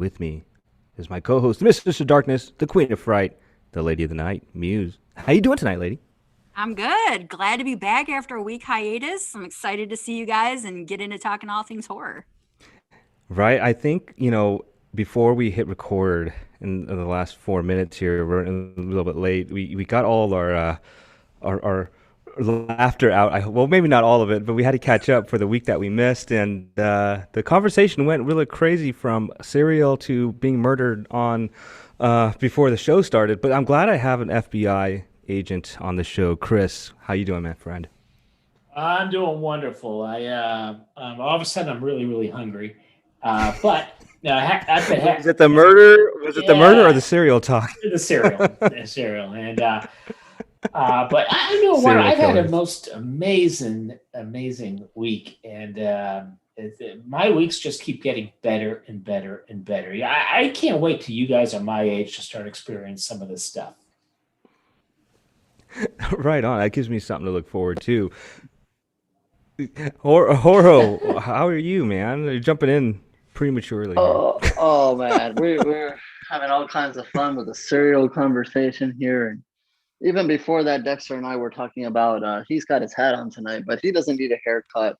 with me is my co-host, Mistress of Darkness, the Queen of Fright, the Lady of the Night, Muse. How you doing tonight, lady? I'm good. Glad to be back after a week hiatus. I'm excited to see you guys and get into talking all things horror. Right? I think, before we hit record in the last 4 minutes here, we're a little bit late. We got all our laughter out. Well, maybe not all of it, but we had to catch up for the week that we missed, and the conversation went really crazy from serial to being murdered on before the show started. But I'm glad I have an FBI agent on the show, Chris. How you doing, my friend? I'm doing wonderful. All of a sudden I'm really, really hungry. But I've been, Was it the murder? Was it the murder or yeah, the serial talk? the cereal, but I know what Serial I've had a killers. most amazing week, and my weeks just keep getting better and better and better. Yeah, I can't wait till you guys are my age to start experiencing some of this stuff. Right on. That gives me something to look forward to. HorrO, how are you, man? You're jumping in prematurely here. Oh man, we're having all kinds of fun with the serial conversation here, and even before that, Dexter and I were talking about he's got his hat on tonight, but he doesn't need a haircut,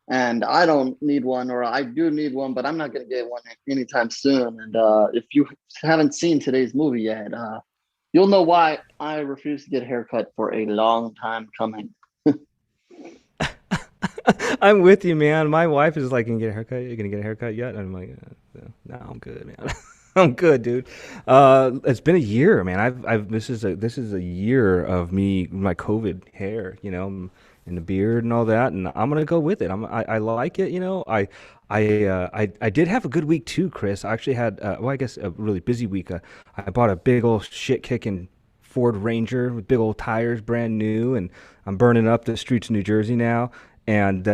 and I don't need one, or I do need one, but I'm not gonna get one anytime soon. And if you haven't seen today's movie yet, you'll know why I refuse to get a haircut for a long time coming. I'm with you, man. My wife is like, "Can you get a haircut? You gonna get a haircut yet?" And I'm like, "No, I'm good, man. I'm good, dude." It's been a year, man. This is a year of me, my COVID hair, and the beard and all that, and I'm gonna go with it. I like it, I did have a good week too, Chris. I actually had, well, I guess a really busy week. I bought a big old shit kicking Ford Ranger with big old tires, brand new, and I'm burning up the streets of New Jersey now. And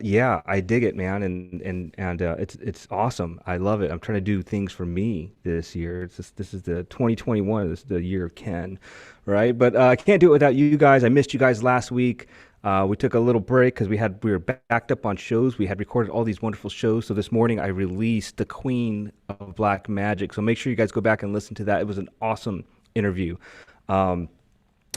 yeah, I dig it, man, and it's awesome. I love it. I'm trying to do things for me this year. This is the 2021. This is the year of Ken, right? But I can't do it without you guys. I missed you guys last week. We took a little break because we were backed up on shows. We had recorded all these wonderful shows. So this morning I released the Queen of Black Magic. So make sure you guys go back and listen to that. It was an awesome interview. Um,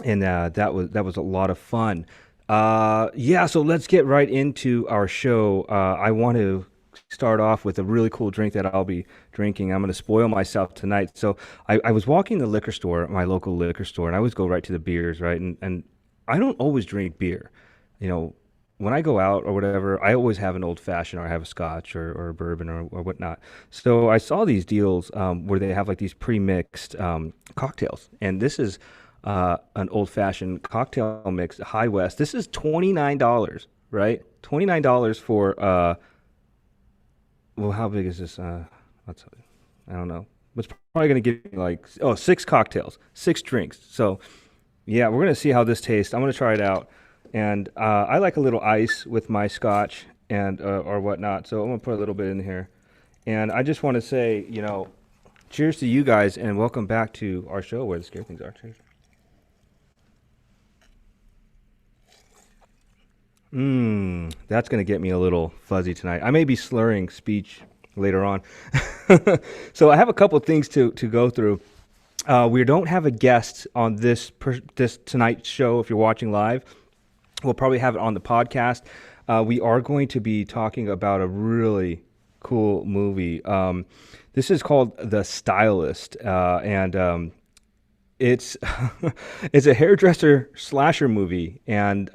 and that was a lot of fun. Yeah, so let's get right into our show. I want to start off with a really cool drink that I'll be drinking. I'm going to spoil myself tonight. So I was walking the liquor store, my local liquor store, and I always go right to the beers, right? And I don't always drink beer. You know, when I go out or whatever, I always have an old fashioned or I have a scotch or a bourbon or whatnot. So I saw these deals where they have like these pre-mixed cocktails, and this is an old fashioned cocktail mix, High West. This is $29, right? $29 for well, how big is this? Let's, I don't know. It's probably gonna give me like six cocktails, six drinks. So yeah, we're gonna see how this tastes. I'm gonna try it out, and I like a little ice with my scotch and or whatnot. So I'm gonna put a little bit in here, and I just want to say, cheers to you guys, and welcome back to our show where the scary things are. Cheers. That's gonna get me a little fuzzy tonight. I may be slurring speech later on. So I have a couple of things to go through. We don't have a guest on this tonight's show. If you're watching live, we'll probably have it on the podcast. We are going to be talking about a really cool movie. This is called The Stylist, and it's it's a hairdresser slasher movie, and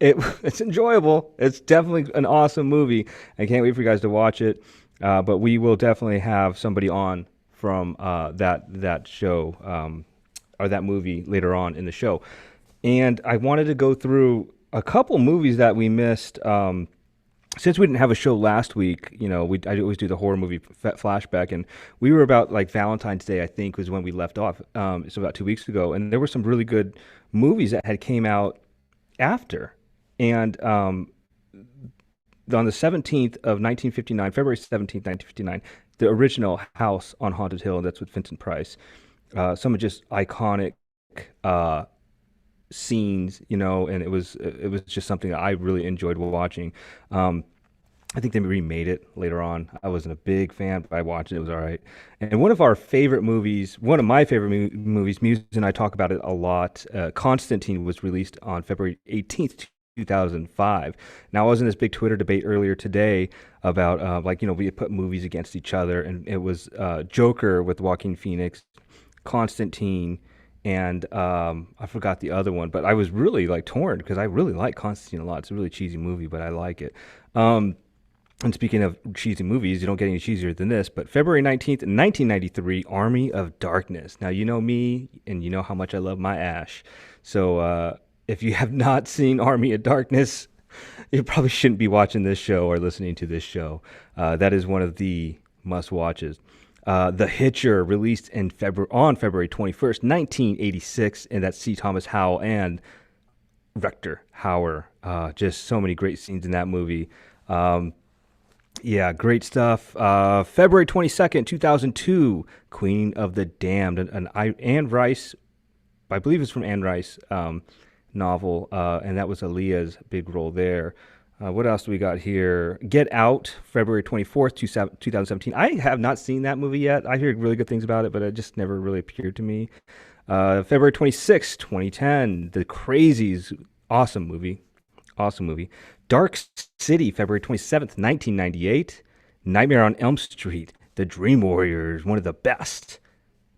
it's enjoyable. It's definitely an awesome movie. I can't wait for you guys to watch it. But we will definitely have somebody on from that show or that movie later on in the show. And I wanted to go through a couple movies that we missed. Since we didn't have a show last week, I always do the horror movie flashback, and we were about like Valentine's Day, I think, was when we left off. So about 2 weeks ago, and there were some really good movies that had came out after. And on the 17th of 1959, February 17th, 1959, the original House on Haunted Hill, that's with Vincent Price. Some of just iconic uh, scenes, and it was just something that I really enjoyed watching. I think they remade it later on. I wasn't a big fan, but I watched it. It was all right. And one of our favorite movies, one of my favorite movies, Muse and I talk about it a lot. Constantine was released on February 18th, 2005. Now, I was in this big Twitter debate earlier today about, we put movies against each other, and it was Joker with Joaquin Phoenix, Constantine, and I forgot the other one, but I was really like torn because I really like Constantine a lot. It's a really cheesy movie, but I like it. And speaking of cheesy movies, you don't get any cheesier than this, but February 19th, 1993, Army of Darkness. Now, you know me, and you know how much I love my Ash. So if you have not seen Army of Darkness, you probably shouldn't be watching this show or listening to this show. That is one of the must-watches. The Hitcher, released on February 21st, 1986, and that's C. Thomas Howell and Rutger Hauer. Just so many great scenes in that movie. Yeah, great stuff. February 22nd, 2002, Queen of the Damned, an Anne Rice, I believe it's from Anne Rice, novel, and that was Aaliyah's big role there. What else do we got here? Get Out, February 24th, 2017. I have not seen that movie yet. I hear really good things about it, but it just never really appeared to me. February 26th, 2010, The Crazies, awesome movie. Awesome movie. Dark City, February 27th, 1998. Nightmare on Elm Street, The Dream Warriors, one of the best.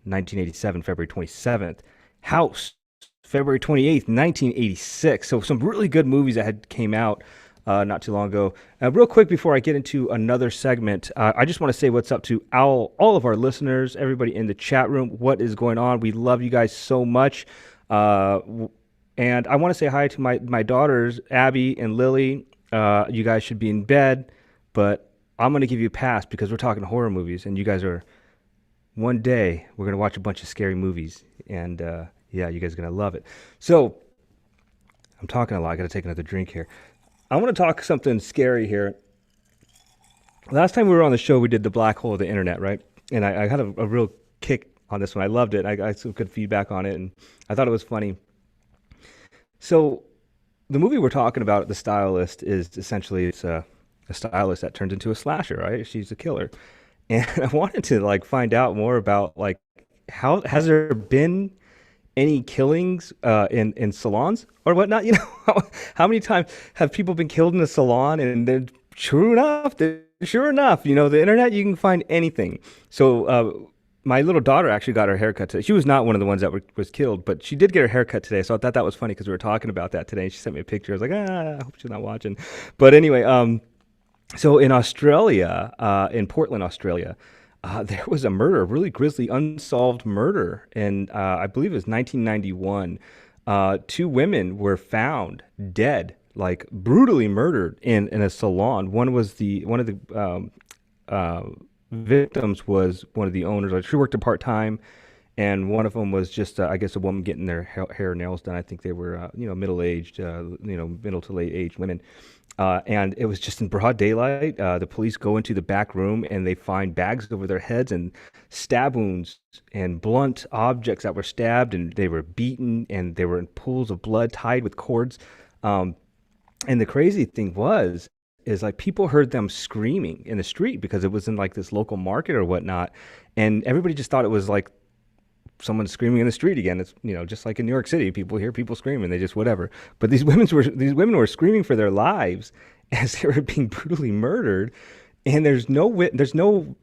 1987, February 27th. House, February 28th, 1986. So some really good movies that had came out not too long ago. Real quick before I get into another segment, I just want to say what's up to all of our listeners, everybody in the chat room. What is going on? We love you guys so much. And I want to say hi to my daughters, Abby and Lily. You guys should be in bed, but I'm going to give you a pass because we're talking horror movies, and you guys one day, we're going to watch a bunch of scary movies, and yeah, you guys are going to love it. So, I'm talking a lot. I got to take another drink here. I want to talk something scary here. Last time we were on the show, we did the black hole of the internet, right? And I had a real kick on this one. I loved it. I got some good feedback on it, and I thought it was funny. So the movie we're talking about, The Stylist, is essentially it's a stylist that turns into a slasher, right? She's a killer. And I wanted to find out more about how has there been any killings in salons or whatnot? You know, how many times have people been killed in a salon? And then sure enough, you know, the internet, you can find anything. So my little daughter actually got her haircut today. She was not one of the ones that was killed, but she did get her haircut today. So I thought that was funny because we were talking about that today. She sent me a picture. I was like, I hope she's not watching. But anyway, so in Australia, in Portland, Australia, there was a murder, a really grisly, unsolved murder. And I believe it was 1991. Two women were found dead, brutally murdered in a salon. One of the victims was one of the owners. She worked part-time, and one of them was just, I guess, a woman getting their hair and nails done. I think they were, middle-aged, middle to late-aged women. And it was just in broad daylight. The police go into the back room, and they find bags over their heads and stab wounds and blunt objects that were stabbed, and they were beaten, and they were in pools of blood tied with cords. And the crazy thing is people heard them screaming in the street because it was in this local market or whatnot, and everybody just thought it was someone screaming in the street again. It's just like in New York City, people hear people screaming, they just whatever. But these women were screaming for their lives as they were being brutally murdered, and there's no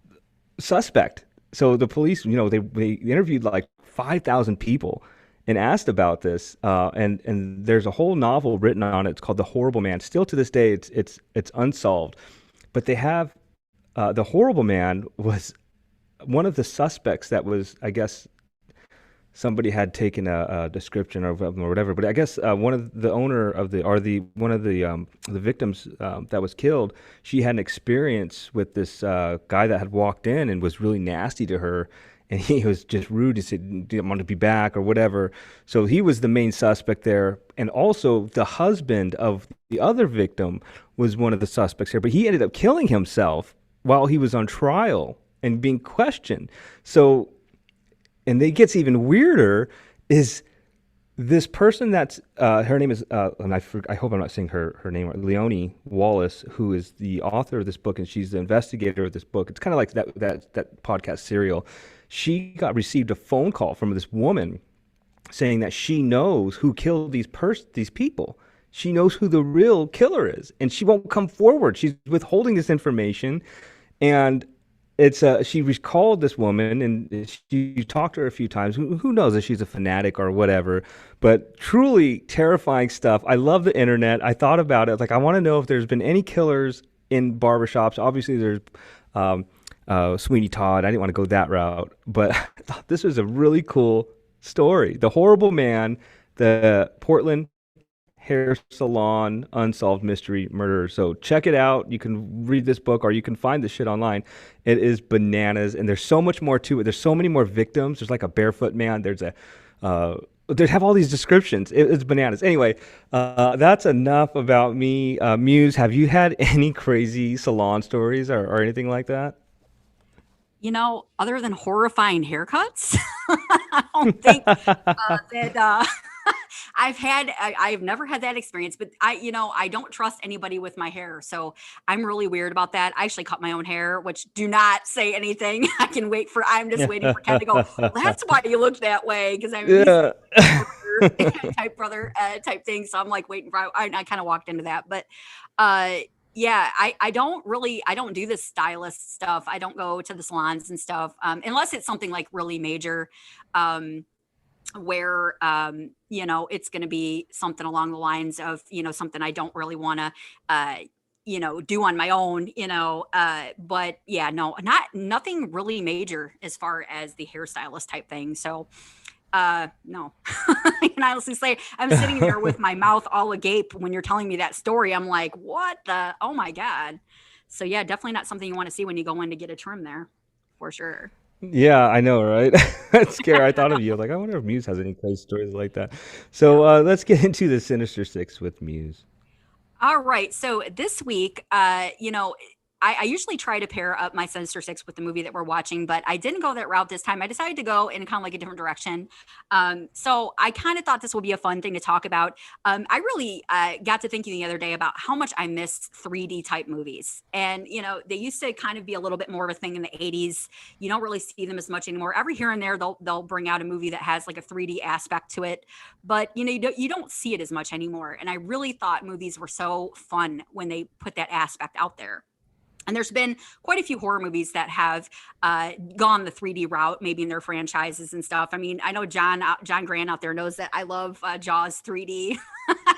suspect. So the police, they interviewed 5,000 people and asked about this, and there's a whole novel written on it. It's called The Horrible Man. Still to this day, it's unsolved. But they have the Horrible Man was one of the suspects that was, I guess, somebody had taken a description of them or whatever. But I guess one of the victims that was killed, she had an experience with this guy that had walked in and was really nasty to her. And he was just rude. He said, didn't want to be back or whatever. So he was the main suspect there. And also the husband of the other victim was one of the suspects here. But he ended up killing himself while he was on trial and being questioned. So, and it gets even weirder, is this person that's her name is and I hope I'm not saying her name right, Leonie Wallace, who is the author of this book, and she's the investigator of this book. It's kind of like that podcast Serial. She got received a phone call from this woman saying that she knows who killed these people. She knows who the real killer is, and she won't come forward. She's withholding this information, and it's she recalled this woman, and she talked to her a few times. Who knows if she's a fanatic or whatever? But truly terrifying stuff. I love the internet. I thought about it. Like, I want to know if there's been any killers in barbershops. Obviously, there's Sweeney Todd. I didn't want to go that route, but I thought this was a really cool story. The Horrible Man, the Portland hair salon unsolved mystery murder. So check it out. You can read this book, or you can find this shit online. It is bananas, and there's so much more to it. There's so many more victims. There's like a barefoot man. There's a they have all these descriptions. It's bananas. Anyway, that's enough about me. Muse, have you had any crazy salon stories or anything like that? You know, other than horrifying haircuts, I don't think that I've never had that experience, but I don't trust anybody with my hair. So I'm really weird about that. I actually cut my own hair, which do not say anything. I'm just waiting for Ken to go, well, that's why you look that way. Because I'm Yeah. type brother type thing. So I'm like waiting for, I kind of walked into that, but, yeah, I don't do this stylist stuff. I don't go to the salons and stuff, unless it's something like really major, where, it's going to be something along the lines of, something I don't really want to, do on my own, but yeah, no, nothing really major as far as the hairstylist type thing. So, no, I can honestly say I'm sitting there with my mouth all agape when you're telling me that story. I'm like, oh my God. So yeah, definitely not something you want to see when you go in to get a trim there, for sure. Yeah, I know, right? That's scary. I thought of you. Like, I wonder if Muse has any crazy stories like that. So Yeah. let's get into the Sinister Six with Muse. All right. So this week, I usually try to pair up my Sinister Six with the movie that we're watching, but I didn't go that route this time. I decided to go in kind of like a different direction. So I kind of thought this would be a fun thing to talk about. I really got to thinking the other day about how much I miss 3D type movies. And, they used to kind of be a little bit more of a thing in the 80s. You don't really see them as much anymore. Every here and there, they'll bring out a movie that has like a 3D aspect to it. But, you don't see it as much anymore. And I really thought movies were so fun when they put that aspect out there. And there's been quite a few horror movies that have gone the 3D route, maybe in their franchises and stuff. I mean, I know John Grant out there knows that I love Jaws 3D.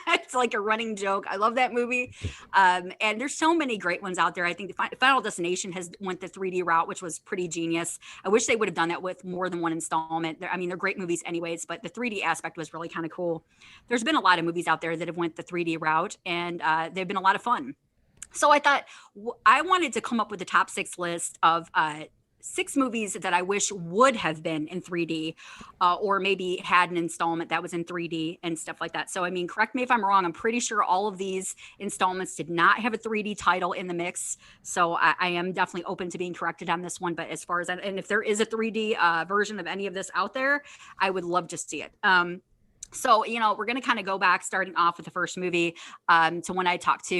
It's like a running joke. I love that movie. And there's so many great ones out there. I think the Final Destination has went the 3D route, which was pretty genius. I wish they would have done that with more than one installment. They're great movies anyways, but the 3D aspect was really kind of cool. There's been a lot of movies out there that have went the 3D route, and they've been a lot of fun. So I thought I wanted to come up with a top 6 list of 6 movies that I wish would have been in 3D, or maybe had an installment that was in 3D and stuff like that. So, I mean, correct me if I'm wrong. I'm pretty sure all of these installments did not have a 3D title in the mix. So I am definitely open to being corrected on this one. But as far as and if there is a 3D version of any of this out there, I would love to see it. So, we're going to kind of go back, starting off with the first movie, to when I talked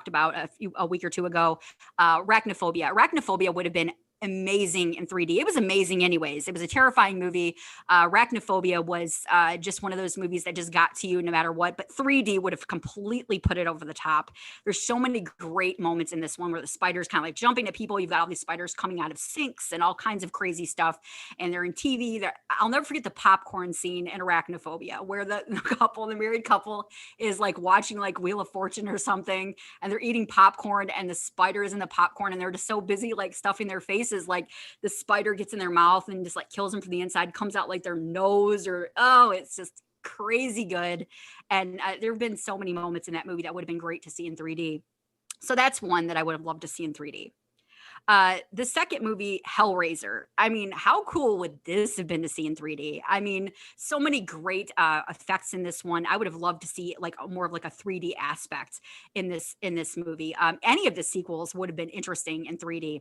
about a week or two ago, Arachnophobia. Arachnophobia would have been amazing in 3D. It was amazing anyways. It was a terrifying movie. Arachnophobia was just one of those movies that just got to you no matter what, but 3D would have completely put it over the top. There's so many great moments in this one where the spiders kind of like jumping at people. You've got all these spiders coming out of sinks and all kinds of crazy stuff. And they're in TV. I'll never forget the popcorn scene in Arachnophobia, where the married couple is like watching like Wheel of Fortune or something, and they're eating popcorn, and the spider is in the popcorn, and they're just so busy like stuffing their faces, like the spider gets in their mouth and just like kills them from the inside, comes out like their nose, it's just crazy good. And there have been so many moments in that movie that would have been great to see in 3D. So that's one that I would have loved to see in 3D. The second movie, Hellraiser. I mean, how cool would this have been to see in 3D? I mean, so many great effects in this one. I would have loved to see like more of like a 3D aspect in this movie. Any of the sequels would have been interesting in 3D.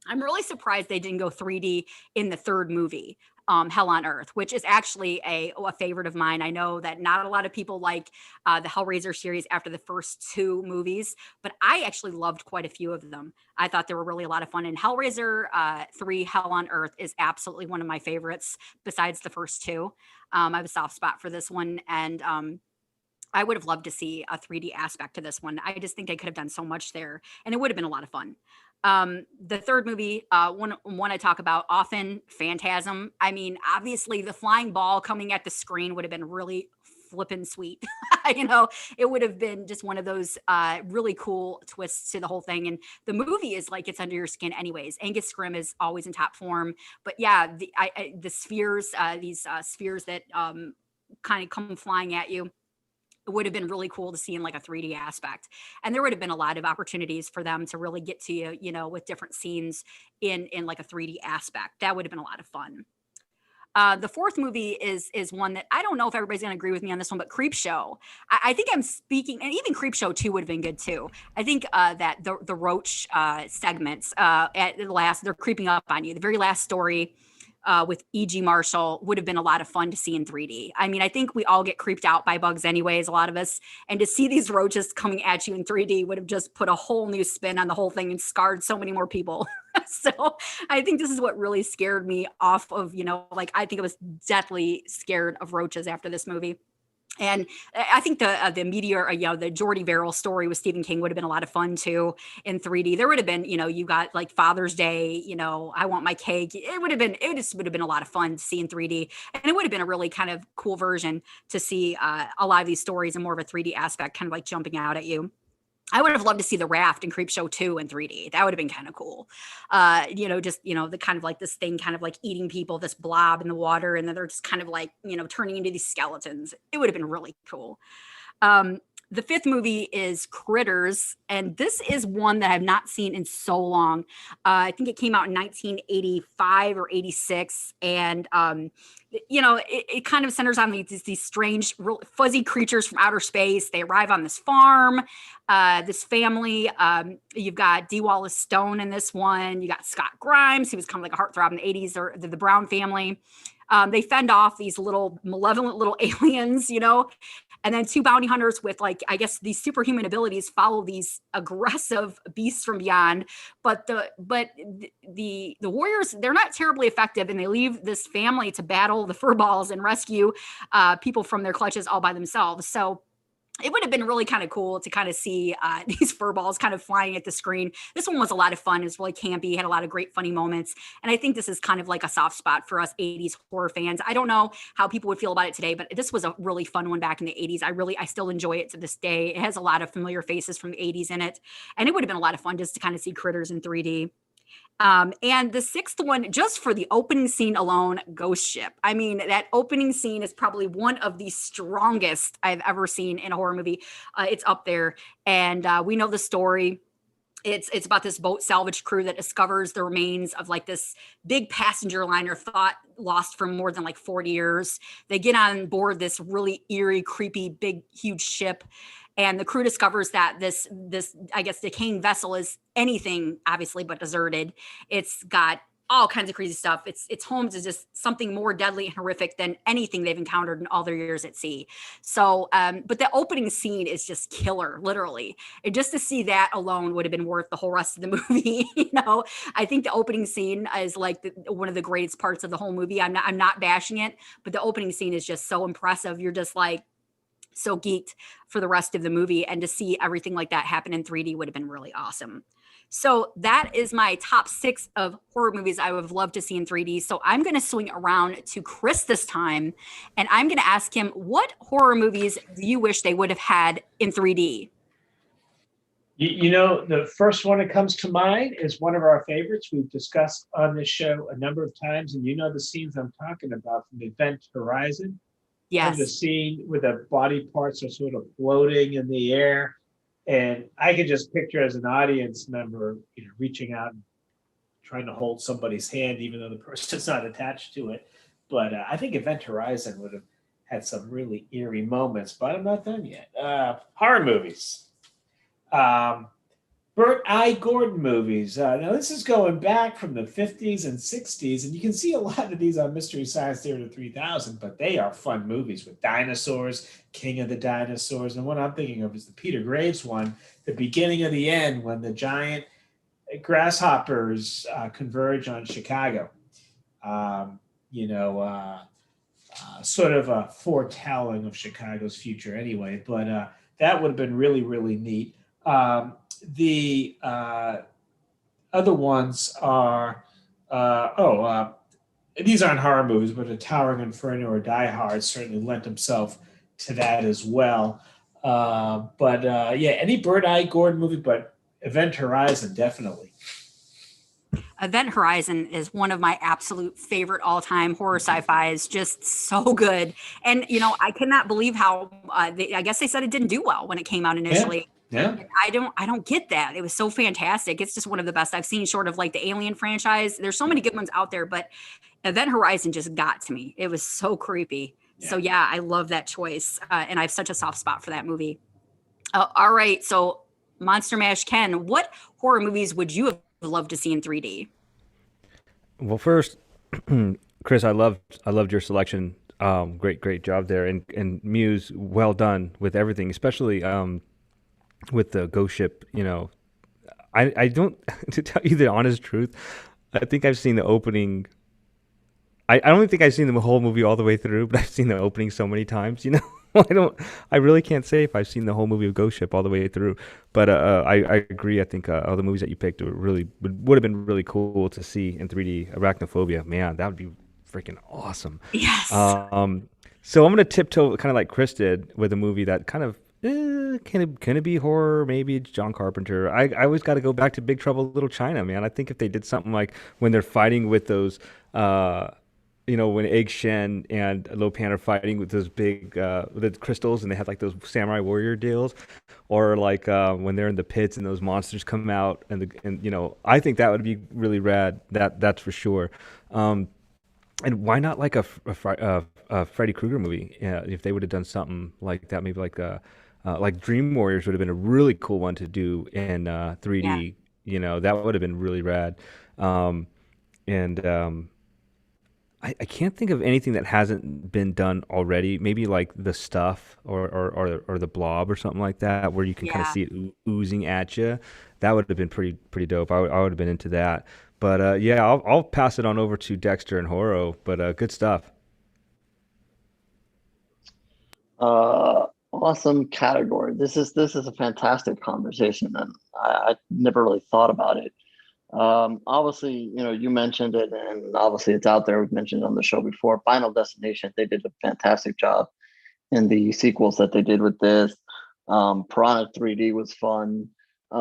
I'm really surprised they didn't go 3D in the third movie, Hell on Earth, which is actually a favorite of mine. I know that not a lot of people like the Hellraiser series after the first two movies, but I actually loved quite a few of them. I thought they were really a lot of fun. And Hellraiser 3 Hell on Earth is absolutely one of my favorites besides the first two. I have a soft spot for this one. And I would have loved to see a 3D aspect to this one. I just think they could have done so much there, and it would have been a lot of fun. The third movie, one I talk about often, Phantasm. I mean, obviously, the flying ball coming at the screen would have been really flippin' sweet. You know, it would have been just one of those really cool twists to the whole thing. And the movie is like it's under your skin, anyways. Angus Scrimm is always in top form, but yeah, the spheres, these spheres that kind of come flying at you, it would have been really cool to see in like a 3D aspect. And there would have been a lot of opportunities for them to really get to you, you know, with different scenes in like a 3D aspect. That would have been a lot of fun. The fourth movie is one that I don't know if everybody's going to agree with me on this one, but Creepshow. I think I'm speaking, and even Creepshow 2 would have been good too. I think that the Roach segments at the last, they're creeping up on you. The very last story with E.G. Marshall would have been a lot of fun to see in 3D. I mean, I think we all get creeped out by bugs anyways, a lot of us. And to see these roaches coming at you in 3D would have just put a whole new spin on the whole thing and scarred so many more people. So I think this is what really scared me off of, you know, like I think I was deathly scared of roaches after this movie. And I think the Meteor, you know, the Jordy Verrill story with Stephen King would have been a lot of fun too in 3D. There would have been, you know, you got like Father's Day, you know, I Want My Cake. It just would have been a lot of fun to see in 3D. And it would have been a really kind of cool version to see a lot of these stories in more of a 3D aspect, kind of like jumping out at you. I would have loved to see the raft in Creepshow 2 in 3D. That would have been kind of cool. You know, just, you know, the kind of like this thing kind of like eating people, this blob in the water, and then they're just kind of like, you know, turning into these skeletons. It would have been really cool. The fifth movie is Critters, and this is one that I've not seen in so long. I think it came out in 1985 or 86, and you know, it kind of centers on these strange, real fuzzy creatures from outer space. They arrive on this farm, this family. You've got Dee Wallace Stone in this one. You got Scott Grimes, who was kind of like a heartthrob in the 80s, or the Brown family. They fend off these little malevolent little aliens, you know, and then two bounty hunters with like, I guess these superhuman abilities follow these aggressive beasts from beyond. But the warriors, they're not terribly effective, and they leave this family to battle the furballs and rescue people from their clutches all by themselves. So it would have been really kind of cool to kind of see these furballs kind of flying at the screen. This one was a lot of fun. It was really campy, had a lot of great funny moments. And I think this is kind of like a soft spot for us 80s horror fans. I don't know how people would feel about it today, but this was a really fun one back in the 80s. I still enjoy it to this day. It has a lot of familiar faces from the 80s in it. And it would have been a lot of fun just to kind of see Critters in 3D. And the sixth one, just for the opening scene alone, Ghost Ship. I mean, that opening scene is probably one of the strongest I've ever seen in a horror movie. It's up there. And we know the story. It's about this boat salvage crew that discovers the remains of like this big passenger liner thought lost for more than like 40 years. They get on board this really eerie, creepy, big, huge ship. And the crew discovers that this, I guess, decaying vessel is anything, obviously, but deserted. It's got all kinds of crazy stuff. Its home is just something more deadly and horrific than anything they've encountered in all their years at sea. So, but the opening scene is just killer, literally. And just to see that alone would have been worth the whole rest of the movie. You know, I think the opening scene is like one of the greatest parts of the whole movie. I'm not bashing it, but the opening scene is just so impressive. You're just like so geeked for the rest of the movie, and to see everything like that happen in 3D would have been really awesome. So that is my top 6 of horror movies I would have loved to see in 3D. So I'm going to swing around to Chris this time, and I'm going to ask him, what horror movies do you wish they would have had in 3D? You know, the first one that comes to mind is one of our favorites. We've discussed on this show a number of times, and you know the scenes I'm talking about from Event Horizon. Yes. And the scene where the body parts are sort of floating in the air. And I could just picture as an audience member, you know, reaching out and trying to hold somebody's hand, even though the person's not attached to it. But I think Event Horizon would have had some really eerie moments, but I'm not done yet. Horror movies. Bring Burt I. Gordon movies. Now, this is going back from the 50s and 60s, and you can see a lot of these on Mystery Science Theater 3000, but they are fun movies with dinosaurs, King of the Dinosaurs. And what I'm thinking of is the Peter Graves one, the beginning of the end, when the giant grasshoppers converge on Chicago. Um, you know, sort of a foretelling of Chicago's future anyway, but that would have been really, really neat. The other ones are, these aren't horror movies, but A Towering Inferno or Die Hard certainly lent himself to that as well. But any Bird Eye Gordon movie, but Event Horizon, definitely. Event Horizon is one of my absolute favorite all-time horror sci-fis. Just so good, and I cannot believe how I guess they said it didn't do well when it came out initially. Yeah. I don't get that. It was so fantastic. It's just one of the best I've seen, short of like the Alien franchise. There's so many good ones out there, but Event Horizon just got to me. It was so creepy. So yeah, I love that choice, and I have such a soft spot for that movie. All right, so Monster Mash Ken, what horror movies would you have loved to see in 3D? Well, first, Chris, I loved your selection. Great job there, and Muse, well done with everything, especially with the Ghost Ship. I don't to tell you the honest truth. I think I've seen the opening. I don't think I've seen the whole movie all the way through, but I've seen the opening so many times. I really can't say if I've seen the whole movie of Ghost Ship all the way through. But I agree. I think all the movies that you picked would have been really cool to see in 3D. Arachnophobia, man, that would be freaking awesome. Yes. So I'm gonna tiptoe kind of like Chris did with a movie that kind of can it be horror? Maybe it's John Carpenter. I always got to go back to Big Trouble in Little China, man. I think if they did something like when they're fighting with those. When Egg Shen and Lopan are fighting with those big with the crystals, and they have like those samurai warrior deals, or like when they're in the pits and those monsters come out, and I think that would be really rad. That's for sure. And why not like a Freddy Krueger movie? Yeah, if they would have done something like that, maybe like Dream Warriors would have been a really cool one to do in 3D. Yeah. That would have been really rad. And I can't think of anything that hasn't been done already. Maybe like The Stuff or The Blob or something like that, where you can kind of Yeah. see it oozing at you. That would have been pretty dope. I would have been into that. But yeah, I'll pass it on over to Dexter and HorrO. But good stuff. Awesome category. This is a fantastic conversation, and I never really thought about it. Obviously, you mentioned it, and obviously it's out there. We've mentioned it on the show before. Final Destination, they did a fantastic job in the sequels that they did with this. Piranha 3D was fun.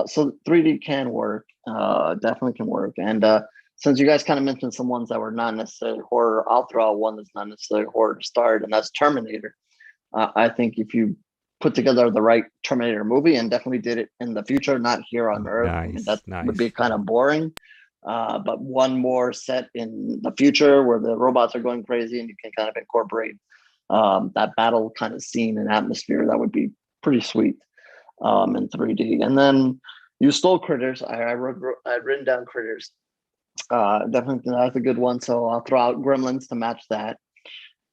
So 3D can work, definitely can work. And since you guys kind of mentioned some ones that were not necessarily horror, I'll throw out one that's not necessarily horror to start, and that's Terminator. I think if you put together the right Terminator movie and definitely did it in the future, not here on Earth, I mean, that would be kind of boring. But one more set in the future where the robots are going crazy and you can kind of incorporate that battle kind of scene and atmosphere, that would be pretty sweet in 3D. And then you stole Critters. I'd written down Critters. Definitely that's a good one. So I'll throw out Gremlins to match that.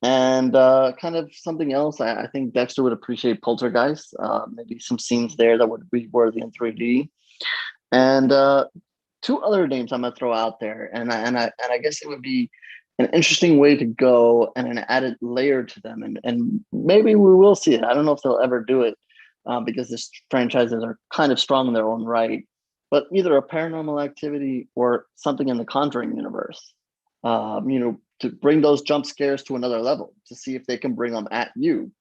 And kind of something else, I think Dexter would appreciate Poltergeist. Maybe some scenes there that would be worthy in 3D. And two other names I'm gonna throw out there, and I guess it would be an interesting way to go and an added layer to them, and maybe we will see it. I don't know if they'll ever do it because these franchises are kind of strong in their own right. But either a Paranormal Activity or something in the Conjuring universe. To bring those jump scares to another level, to see if they can bring them at you.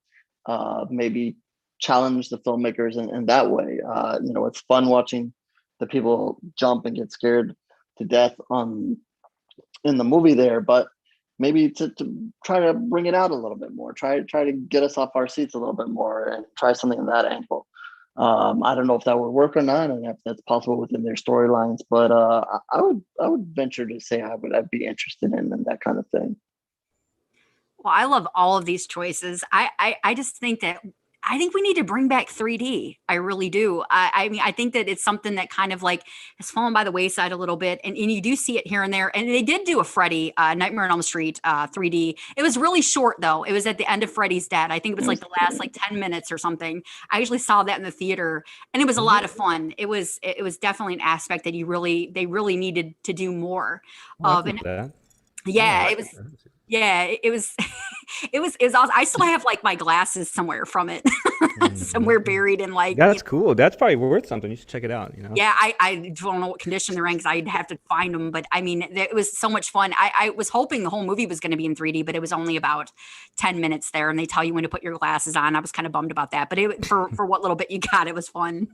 Maybe challenge the filmmakers in that way. It's fun watching the people jump and get scared to death in the movie there, but maybe to try to bring it out a little bit more, try to get us off our seats a little bit more and try something in that angle. I don't know if that would work or not, and if that's possible within their storylines. But I would venture to say I'd be interested in that kind of thing. Well, I love all of these choices. I just think that I think we need to bring back 3D. I really do. I mean, I think that it's something that kind of like has fallen by the wayside a little bit. And you do see it here and there. And they did do a Freddy, Nightmare on Elm Street 3D. It was really short, though. It was at the end of Freddy's Dead. I think it was like the last like 10 minutes or something. I actually saw that in the theater, and it was a lot of fun. It was definitely an aspect that they really needed to do more of. And that. yeah, it was. Yeah, it was, it was awesome. I still have like my glasses somewhere from it, somewhere buried in like. That's cool. That's probably worth something. You should check it out. Yeah, I don't know what condition they're in because I'd have to find them. But I mean, it was so much fun. I was hoping the whole movie was going to be in 3D, but it was only about 10 minutes there, and they tell you when to put your glasses on. I was kind of bummed about that, but for what little bit you got, it was fun.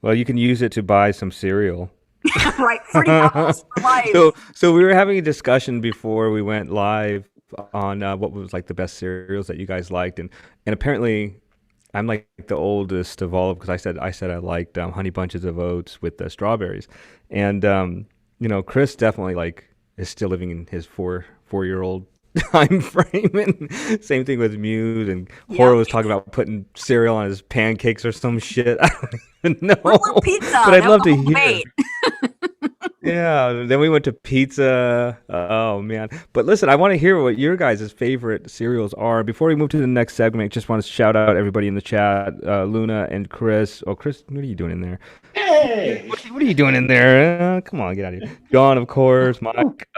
Well, you can use it to buy some cereal. Right, $40 for life. So we were having a discussion before we went live on what was like the best cereals that you guys liked, and apparently I'm like the oldest of all of, because I said I liked Honey Bunches of Oats with the strawberries, and Chris definitely like is still living in his four-year-old time frame, and same thing with Muse, and HorrO was talking about putting cereal on his pancakes or some shit. I don't even know. What about pizza? But I'd love to hear. Yeah, then we went to pizza. Oh man! But listen, I want to hear what your guys' favorite cereals are. Before we move to the next segment, just want to shout out everybody in the chat, Luna and Chris. Oh, Chris, what are you doing in there? Hey, What are you doing in there? Come on, get out of here. John, of course. Mike,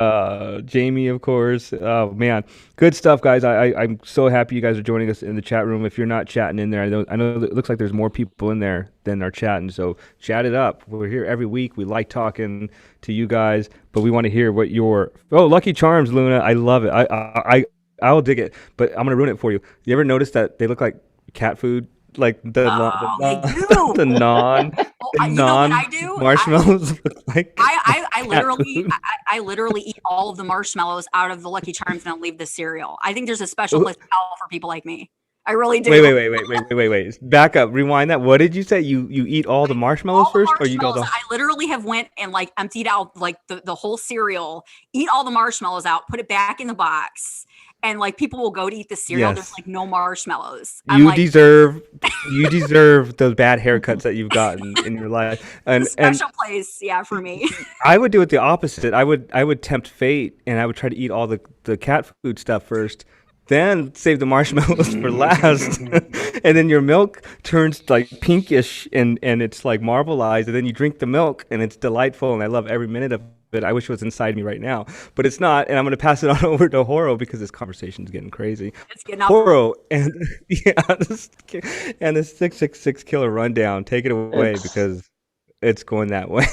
Jamie, of course. Oh man, good stuff, guys. I'm so happy you guys are joining us in the chat room. If you're not chatting in there, I know it looks like there's more people in there than are chatting. So chat it up. We're here every week. We like talking to you guys, but we want to hear what your Lucky Charms, Luna. I love it. I'll dig it, but I'm gonna ruin it for you. You ever notice that they look like cat food? Like they do. the non You know what I do? Marshmallows look like I literally eat all of the marshmallows out of the Lucky Charms and I'll leave the cereal. I think there's a special place for people like me. I really do. Wait. Back up. Rewind that. What did you say? You eat all the marshmallows first, or you go the? I literally have went and like emptied out like the whole cereal, eat all the marshmallows out, put it back in the box, and like people will go to eat the cereal. Yes. There's like no marshmallows. You deserve those bad haircuts that you've gotten in your life. And special place, yeah, for me. I would do it the opposite. I would tempt fate, and I would try to eat all the cat food stuff first. Then save the marshmallows for last, and then your milk turns like pinkish and it's like marbleized, and then you drink the milk and it's delightful, and I love every minute of it. I wish it was inside me right now, but it's not, and I'm going to pass it on over to HorrO because this conversation is getting crazy. It's getting off. HorrO and the 666 killer rundown. Take it away because it's going that way.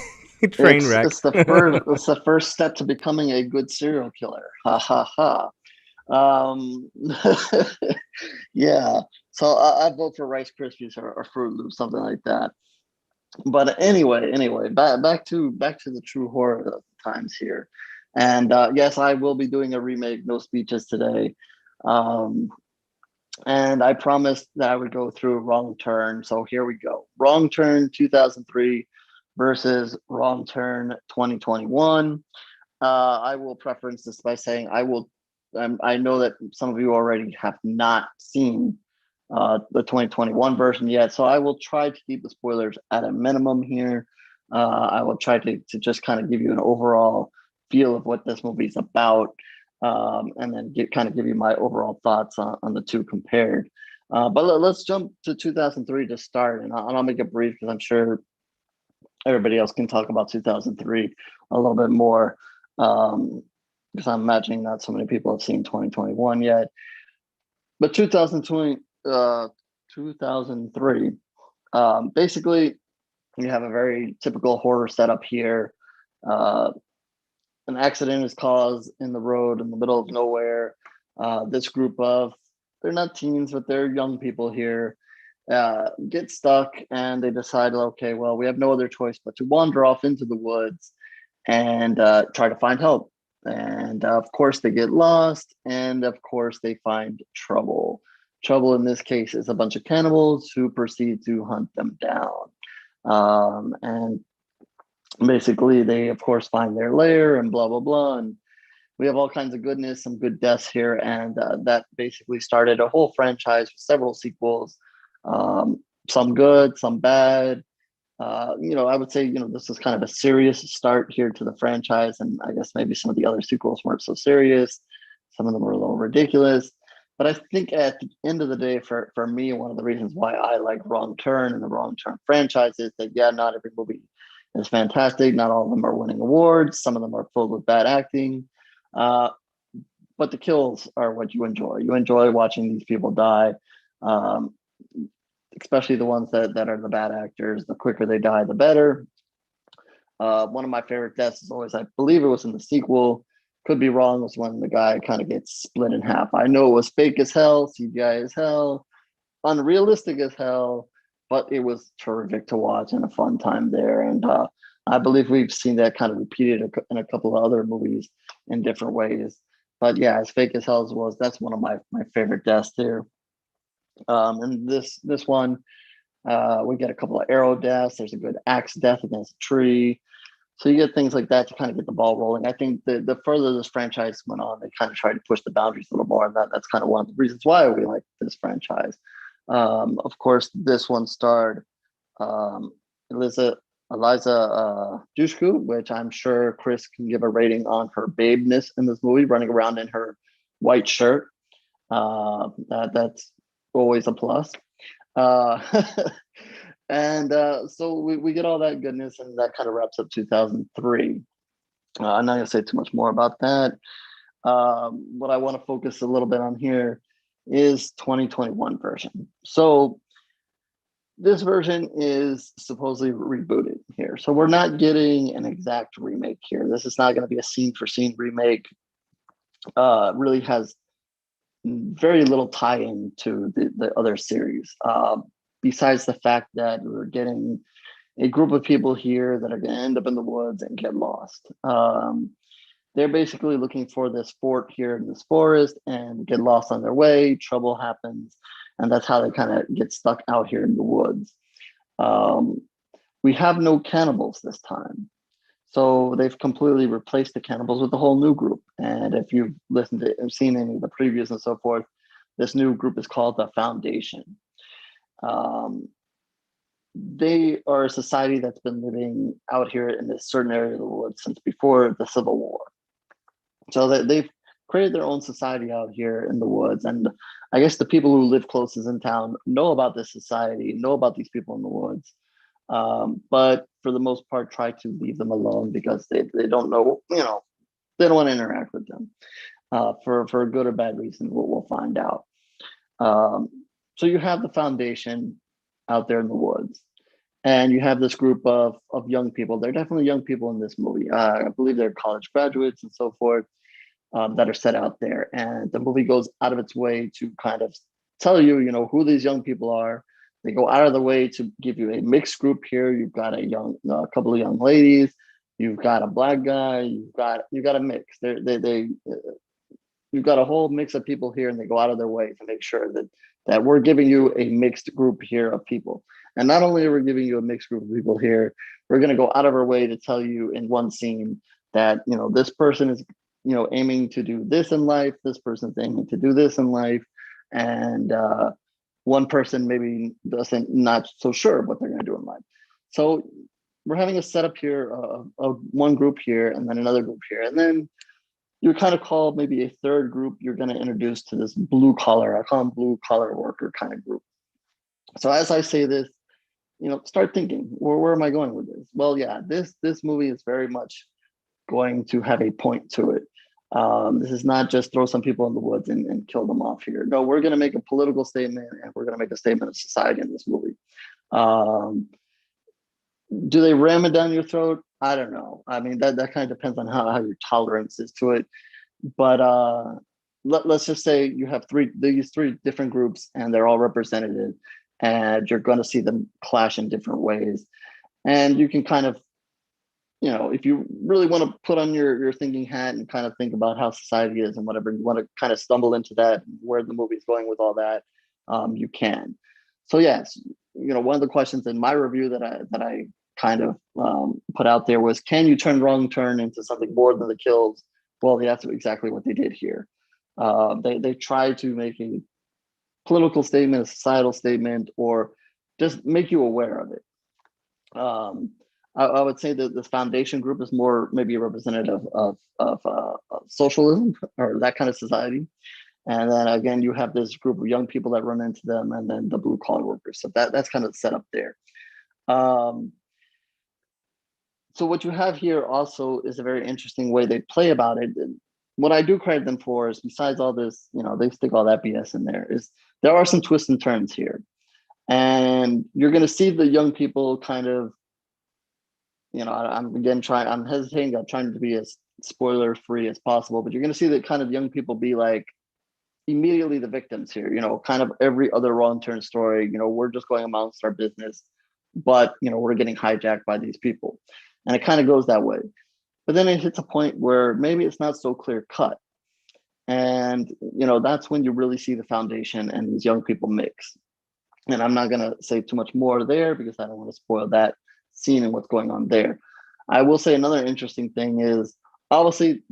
Train wreck. It's the first step to becoming a good serial killer. Ha ha ha. Yeah, so I vote for Rice Krispies or Fruit Loops, something like that. But anyway, back to the true horror times here. And yes, I will be doing a remake, No Speeches today. And I promised that I would go through Wrong Turn, so here we go. Wrong Turn 2003 versus Wrong Turn 2021. I will preference this by saying I know that some of you already have not seen the 2021 version yet, so I will try to keep the spoilers at a minimum here. I will try to just kind of give you an overall feel of what this movie is about, and then give you my overall thoughts on the two compared. But let's jump to 2003 to start, and I'll make it brief because I'm sure everybody else can talk about 2003 a little bit more. Because I'm imagining not so many people have seen 2021 yet. But 2003, basically, you have a very typical horror setup here. An accident is caused in the road in the middle of nowhere. This group of, they're not teens, but they're young people here, get stuck, and they decide, okay, well, we have no other choice but to wander off into the woods and try to find help. And of course they get lost, and of course they find trouble. Trouble in this case is a bunch of cannibals who proceed to hunt them down. And basically they of course find their lair and blah, blah, blah. And we have all kinds of goodness, some good deaths here, and that basically started a whole franchise with several sequels, um, some good, some bad. I would say, this is kind of a serious start here to the franchise, and I guess maybe some of the other sequels weren't so serious. Some of them were a little ridiculous. But I think at the end of the day, for me, one of the reasons why I like Wrong Turn and the Wrong Turn franchise is that, yeah, not every movie is fantastic. Not all of them are winning awards. Some of them are filled with bad acting. Uh, but the kills are what you enjoy. You enjoy watching these people die, um, especially the ones that are the bad actors. The quicker they die, the better. One of my favorite deaths is always, I believe it was in the sequel, could be wrong, was when the guy kind of gets split in half. I know it was fake as hell, CGI as hell, unrealistic as hell, but it was terrific to watch and a fun time there. And I believe we've seen that kind of repeated in a couple of other movies in different ways. But yeah, as fake as hell as was, that's one of my favorite deaths here. And this one, we get a couple of arrow deaths. There's a good axe death against a tree. So you get things like that to kind of get the ball rolling. I think the further this franchise went on, they kind of tried to push the boundaries a little more. And that's kind of one of the reasons why we like this franchise. Of course, this one starred um, Eliza Dushku, which I'm sure Chris can give a rating on her babeness in this movie, running around in her white shirt. That's always a plus. Uh, and so we get all that goodness, and that kind of wraps up 2003. I'm not going to say too much more about that. What I want to focus a little bit on here is 2021 version. So this version is supposedly rebooted here. So we're not getting an exact remake here. This is not going to be a scene for scene remake. Really has very little tie-in to the other series. Besides the fact that we're getting a group of people here that are going to end up in the woods and get lost. They're basically looking for this fort here in this forest and get lost on their way. Trouble happens, and that's how they kind of get stuck out here in the woods. We have no cannibals this time. So they've completely replaced the cannibals with a whole new group. And if you've listened to or seen any of the previews and so forth, this new group is called the Foundation. They are a society that's been living out here in this certain area of the woods since before the Civil War. So they've created their own society out here in the woods. And I guess the people who live closest in town know about this society, know about these people in the woods. But for the most part, try to leave them alone because they don't know, they don't want to interact with them for a good or bad reason. We'll find out. So you have the Foundation out there in the woods, and you have this group of young people. They're definitely young people in this movie. I believe they're college graduates and so forth that are set out there. And the movie goes out of its way to kind of tell you, who these young people are. They go out of the way to give you a mixed group here. You've got a couple of young ladies. You've got a black guy. You've got a mix. You've got a whole mix of people here, and they go out of their way to make sure that we're giving you a mixed group here of people. And not only are we giving you a mixed group of people here, we're going to go out of our way to tell you in one scene that this person is aiming to do this in life. This person's aiming to do this in life, and one person maybe not so sure what they're going to do in life. So we're having a setup here of one group here and then another group here. And then you're kind of called maybe a third group you're going to introduce to this blue collar, I call them blue collar worker kind of group. So as I say this, start thinking, where am I going with this? Well, yeah, this movie is very much going to have a point to it. This is not just throw some people in the woods and kill them off here. No, we're going to make a political statement, and we're going to make a statement of society in this movie. Do they ram it down your throat? I don't know. I mean, that kind of depends on how your tolerance is to it. But let's just say you have these three different groups, and they're all represented, and you're going to see them clash in different ways. And you can kind of, if you really want to put on your thinking hat and kind of think about how society is and whatever, you want to kind of stumble into that, where the movie's going with all that, you can. So yes, one of the questions in my review that I kind of put out there was, can you turn Wrong Turn into something more than the kills Well, that's exactly what they did here. They tried to make a political statement, a societal statement, or just make you aware of it. I would say that this foundation group is more maybe a representative of socialism or that kind of society. And then again, you have this group of young people that run into them, and then the blue collar workers. So that's kind of set up there. Um, so what you have here also is a very interesting way they play about it. What I do credit them for is, besides all this, they stick all that BS in there, is there are some twists and turns here. And you're going to see the young people kind of, I'm hesitating, I'm trying to be as spoiler free as possible, but you're going to see the kind of young people be like immediately the victims here, kind of every other wrong turn story, we're just going amongst our business, but, we're getting hijacked by these people. And it kind of goes that way. But then it hits a point where maybe it's not so clear cut. And, that's when you really see the foundation and these young people mix. And I'm not going to say too much more there because I don't want to spoil that scene and what's going on there. I will say another interesting thing is, obviously,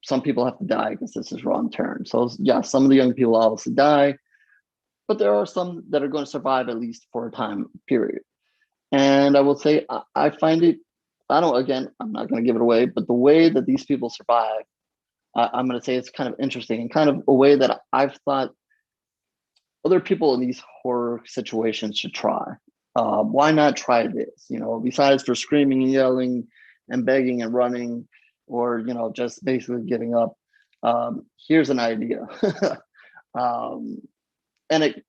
some people have to die because this is wrong turn. So yeah, some of the young people obviously die, but there are some that are going to survive at least for a time period. And I will say, I find it, I'm not going to give it away, but the way that these people survive, I'm going to say it's kind of interesting and kind of a way that I've thought other people in these horror situations should try. Why not try this? Besides for screaming and yelling and begging and running, or just basically giving up. Here's an idea, and it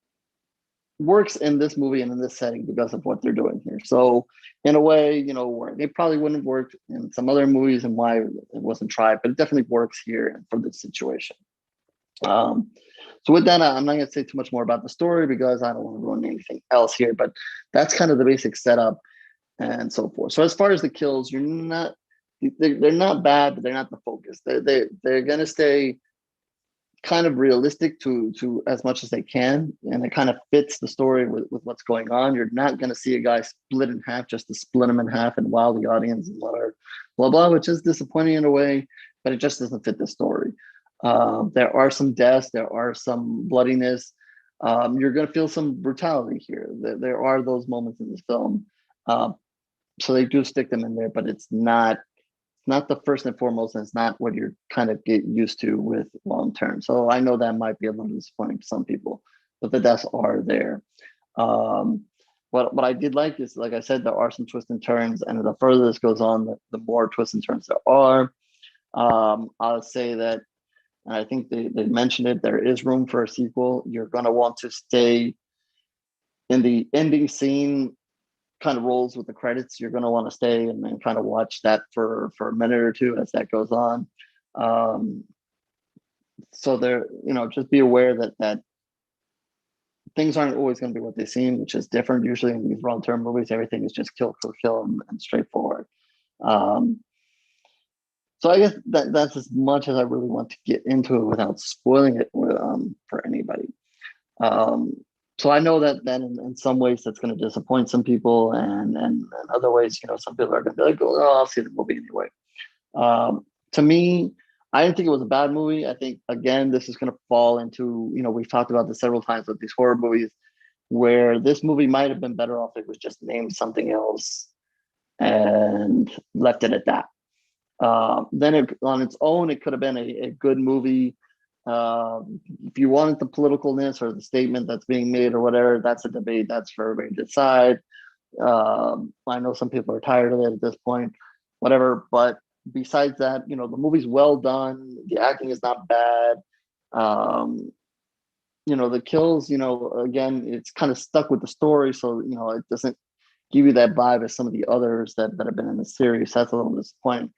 works in this movie and in this setting because of what they're doing here. So in a way, where it probably wouldn't have worked in some other movies and why it wasn't tried, but it definitely works here for this situation. So with that, I'm not going to say too much more about the story because I don't want to ruin anything else here, but that's kind of the basic setup and so forth. So as far as the kills, they're not bad, but they're not the focus. They're going to stay kind of realistic to as much as they can, and it kind of fits the story with what's going on. You're not going to see a guy split in half just to split him in half and wow the audience and blah blah, which is disappointing in a way, but it just doesn't fit the story. There are some deaths, there are some bloodiness. You're going to feel some brutality here. There are those moments in this film, so they do stick them in there, but it's not the first and foremost, and it's not what you're kind of get used to with long term. So I know that might be a little disappointing to some people, but the deaths are there. What I did like is, like I said, there are some twists and turns, and the further this goes on, the more twists and turns there are. I'll say that, and I think they mentioned it, there is room for a sequel. You're going to want to stay in the ending scene, kind of rolls with the credits. You're going to want to stay and then kind of watch that for a minute or two as that goes on. So there, just be aware that things aren't always going to be what they seem, which is different. Usually in these long-term movies, everything is just kill and straightforward. So I guess that's as much as I really want to get into it without spoiling it for anybody. So I know that in some ways that's going to disappoint some people, and in other ways, some people are going to be like, "Oh, I'll see the movie anyway." To me, I didn't think it was a bad movie. I think, again, this is going to fall into, we've talked about this several times with these horror movies, where this movie might have been better off if it was just named something else and left it at that. Then on its own, it could have been a good movie. If you wanted the politicalness or the statement that's being made or whatever, that's a debate. That's for everybody to decide. I know some people are tired of it at this point, whatever. But besides that, the movie's well done. The acting is not bad. The kills, again, it's kind of stuck with the story. So, it doesn't give you that vibe as some of the others that have been in the series. That's a little disappointing.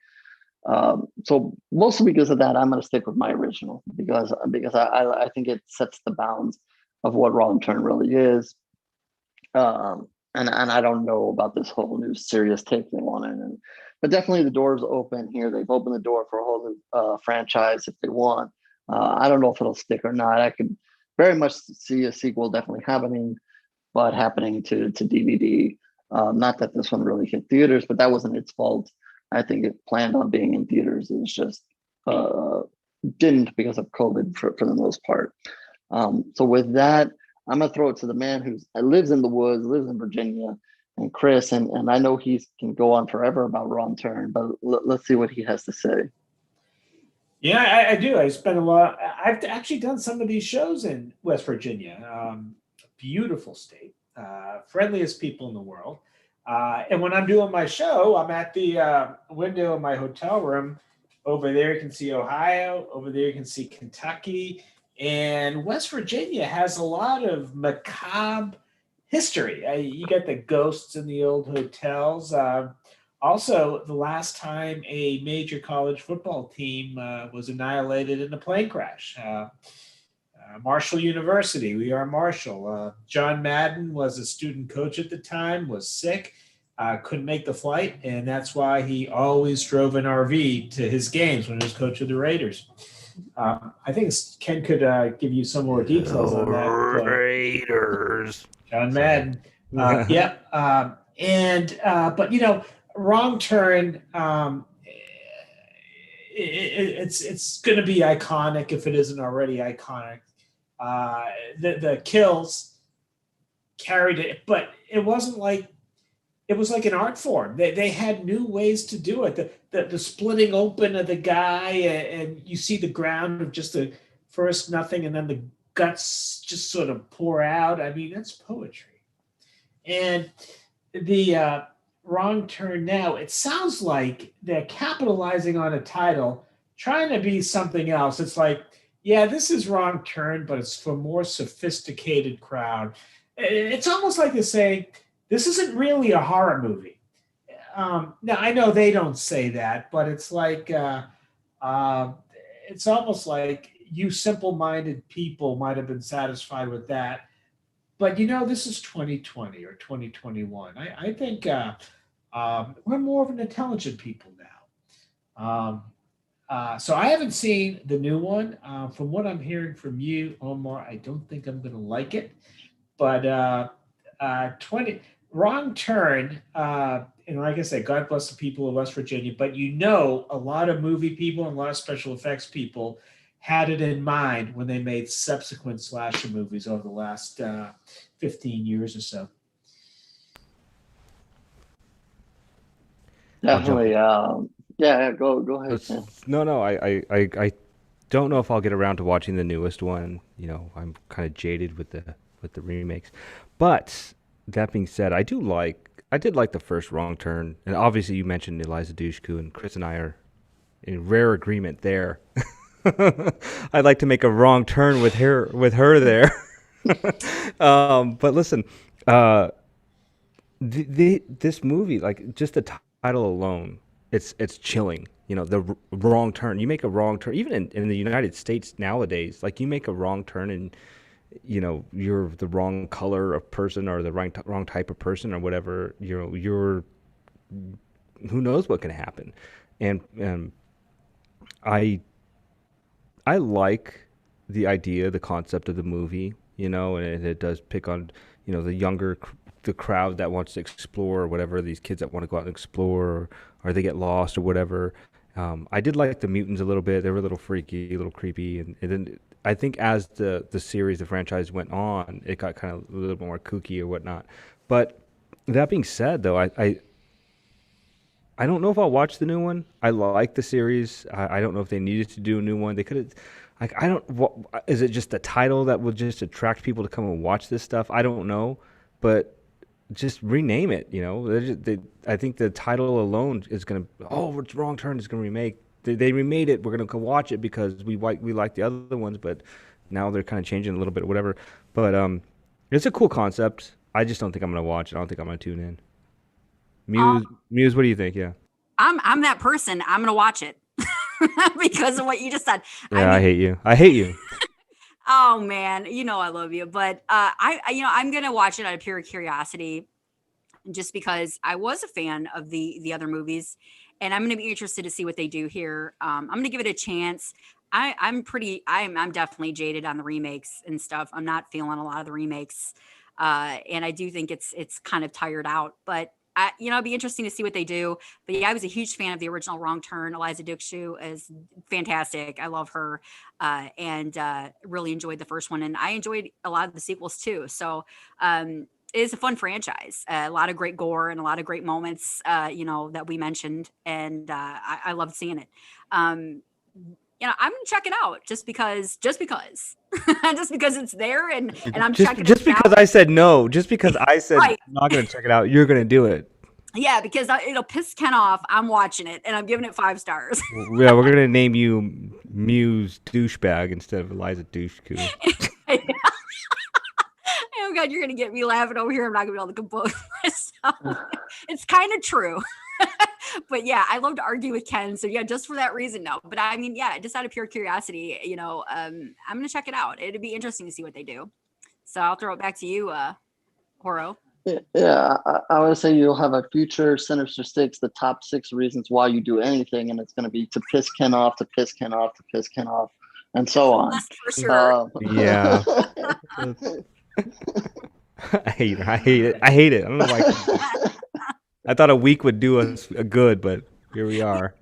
So mostly because of that, I'm going to stick with my original because I think it sets the bounds of what Wrong Turn really is. And I don't know about this whole new serious take they want in, but definitely the door's open here. They've opened the door for a whole new franchise if they want. I don't know if it'll stick or not. I could very much see a sequel definitely happening, but happening to DVD. Not that this one really hit theaters, but that wasn't its fault. I think it planned on being in theaters. It was just didn't because of COVID for the most part. So with that, I'm gonna throw it to the man who lives in the woods, lives in Virginia, and Chris, and I know he can go on forever about Wrong Turn, but let's see what he has to say. Yeah, I do. I spent a lot. I've actually done some of these shows in West Virginia. Beautiful state, friendliest people in the world. And when I'm doing my show, I'm at the window of my hotel room. Over there, you can see Ohio. Over there, you can see Kentucky. And West Virginia has a lot of macabre history. You get the ghosts in the old hotels. Also, the last time a major college football team was annihilated in a plane crash. Marshall University, we are Marshall. John Madden was a student coach at the time, was sick, couldn't make the flight, and that's why he always drove an RV to his games when he was coach of the Raiders. I think Ken could give you some more details on that. Raiders. John Madden. Yeah. But Wrong Turn. It's going to be iconic if it isn't already iconic. The kills carried it, but it wasn't like it was like an art form. They had new ways to do it. The splitting open of the guy, and you see the ground of just the first nothing, and then the guts just sort of pour out. I mean, that's poetry. And the Wrong Turn now, it sounds like they're capitalizing on a title, trying to be something else. It's like, yeah, this is Wrong Turn, but it's for a more sophisticated crowd. It's almost like they're saying, this isn't really a horror movie. Now, I know they don't say that, but it's like, it's almost like you simple-minded people might have been satisfied with that. But this is 2020 or 2021. I think we're more of an intelligent people now. So I haven't seen the new one. From what I'm hearing from you, Omar, I don't think I'm going to like it. But 20 Wrong Turn, and like I said, God bless the people of West Virginia. But a lot of movie people and a lot of special effects people had it in mind when they made subsequent slasher movies over the last 15 years or so. Definitely. Yeah, go ahead. No, I don't know if I'll get around to watching the newest one. I'm kind of jaded with the remakes. But that being said, I did like the first Wrong Turn, and obviously you mentioned Eliza Dushku, and Chris and I are in rare agreement there. I'd like to make a wrong turn with her there. But listen, this movie, like just the title alone, it's chilling. The wrong turn. You make a wrong turn, even in the United States nowadays. Like you make a wrong turn, and you're the wrong color of person or the wrong type of person or whatever. You're who knows what can happen, and I like the idea, the concept of the movie, and it does pick on, the crowd that wants to explore or whatever, these kids that want to go out and explore or they get lost or whatever. I did like the mutants a little bit. They were a little freaky, a little creepy. And then I think as the series, the franchise went on, it got kind of a little more kooky or whatnot. But that being said, though, I don't know if I'll watch the new one. I like the series. I don't know if they needed to do a new one. They could have, is it just the title that would just attract people to come and watch this stuff? I don't know, but just rename it. I think the title alone is going to, it's Wrong Turn is going to remake. They remade it. We're going to go watch it because we like the other ones, but now they're kind of changing a little bit or whatever. But it's a cool concept. I just don't think I'm going to watch it. I don't think I'm going to tune in. Muse, what do you think? Yeah. I'm that person. I'm going to watch it because of what you just said. Yeah, I hate you. Oh man, I love you, but I'm going to watch it out of pure curiosity just because I was a fan of the other movies, and I'm going to be interested to see what they do here. I'm going to give it a chance. I'm definitely jaded on the remakes and stuff. I'm not feeling a lot of the remakes. And I do think it's kind of tired out, but It'd be interesting to see what they do. But yeah, I was a huge fan of the original Wrong Turn. Eliza Dushku is fantastic. I love her, and really enjoyed the first one, and I enjoyed a lot of the sequels too. So it is a fun franchise. A lot of great gore and a lot of great moments, that we mentioned, and I loved seeing it. I'm gonna check it out just because, just because it's there, and I'm checking Just it because out. I said no, just because I said Right. I'm not going to check it out, you're going to do it. Yeah, because it'll piss Ken off. I'm watching it, and I'm giving it 5 stars. Yeah, we're going to name you Muse douchebag instead of Eliza Dushku. Oh God, you're gonna get me laughing over here. I'm not gonna be able to compose myself. It's kind of true. But yeah, I love to argue with Ken. So yeah, just for that reason, no. But I mean, yeah, just out of pure curiosity, I'm gonna check it out. It'd be interesting to see what they do. So I'll throw it back to you, HorrO. Yeah, I would say you'll have a future Sinister Six, the top 6 reasons why you do anything, and it's going to be to piss Ken off, to piss Ken off, to piss Ken off, and so on. List for sure. Yeah. I hate it. I hate it. I don't know why. I thought a week would do us a good, but here we are.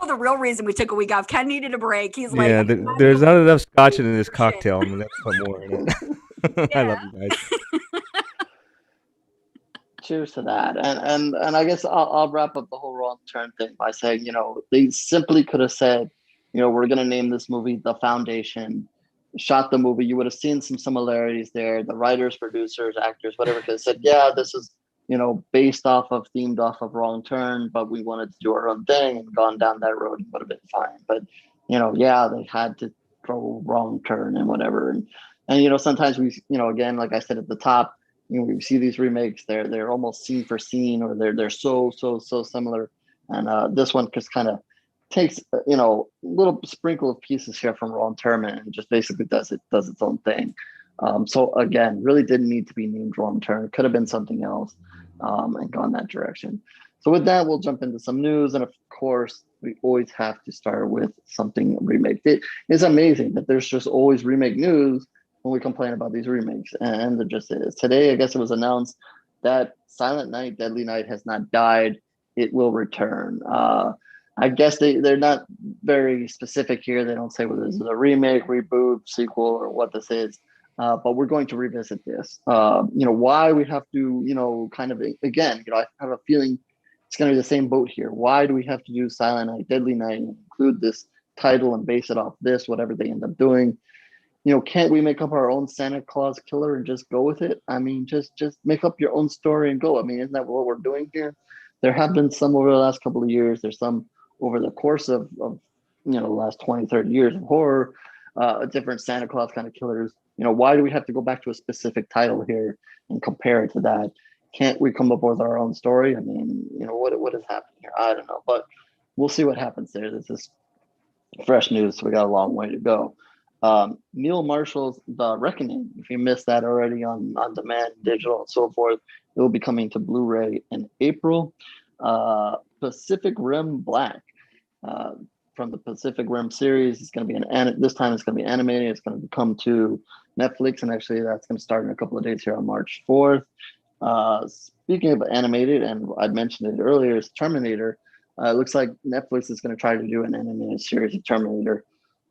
The real reason we took a week off, Ken needed a break. He's like, Yeah, there's not enough scotch in this cocktail. I'm gonna put more in it. I love you guys. Cheers to that. And I guess I'll wrap up the whole Wrong Turn thing by saying, they simply could have said, we're going to name this movie The Foundation, shot the movie. You would have seen some similarities there. The writers, producers, actors, whatever, could have said, yeah, this is, themed off of Wrong Turn, but we wanted to do our own thing and gone down that road. It would have been fine. But, yeah, they had to throw Wrong Turn and whatever. And sometimes we, again, like I said at the top, we see these remakes, they're almost scene for scene, or they're so similar. And this one just kind of takes little sprinkle of pieces here from Wrong Turn and just basically does its own thing. So again, really didn't need to be named Wrong Turn. Could have been something else, and gone that direction. So with that, we'll jump into some news, and of course, we always have to start with something remake. It is amazing that there's just always remake news when we complain about these remakes, and there just is. Today, I guess it was announced that Silent Night, Deadly Night has not died. It will return. I guess they're not very specific here. They don't say whether this is a remake, reboot, sequel, or what this is. But we're going to revisit this. Why we have to, kind of, again, I have a feeling it's going to be the same boat here. Why do we have to do Silent Night, Deadly Night, and include this title and base it off this, whatever they end up doing? Can't we make up our own Santa Claus killer and just go with it? I mean, just make up your own story and go. I mean, isn't that what we're doing here? There have been some over the last couple of years. There's some over the course of the last 20, 30 years of horror, different Santa Claus kind of killers. Why do we have to go back to a specific title here and compare it to that? Can't we come up with our own story? I mean, what is happening here? I don't know, but we'll see what happens there. This is fresh news, so we got a long way to go. Neil Marshall's The Reckoning, if you missed that already on demand, digital, and so forth, it will be coming to Blu-ray in April. Pacific Rim Black, from the Pacific Rim series, it's going to be this time it's going to be animated. It's going to come to Netflix, and actually that's going to start in a couple of days here on March 4th. Speaking of animated, and I'd mentioned it earlier, is Terminator. It looks like Netflix is going to try to do an animated series of Terminator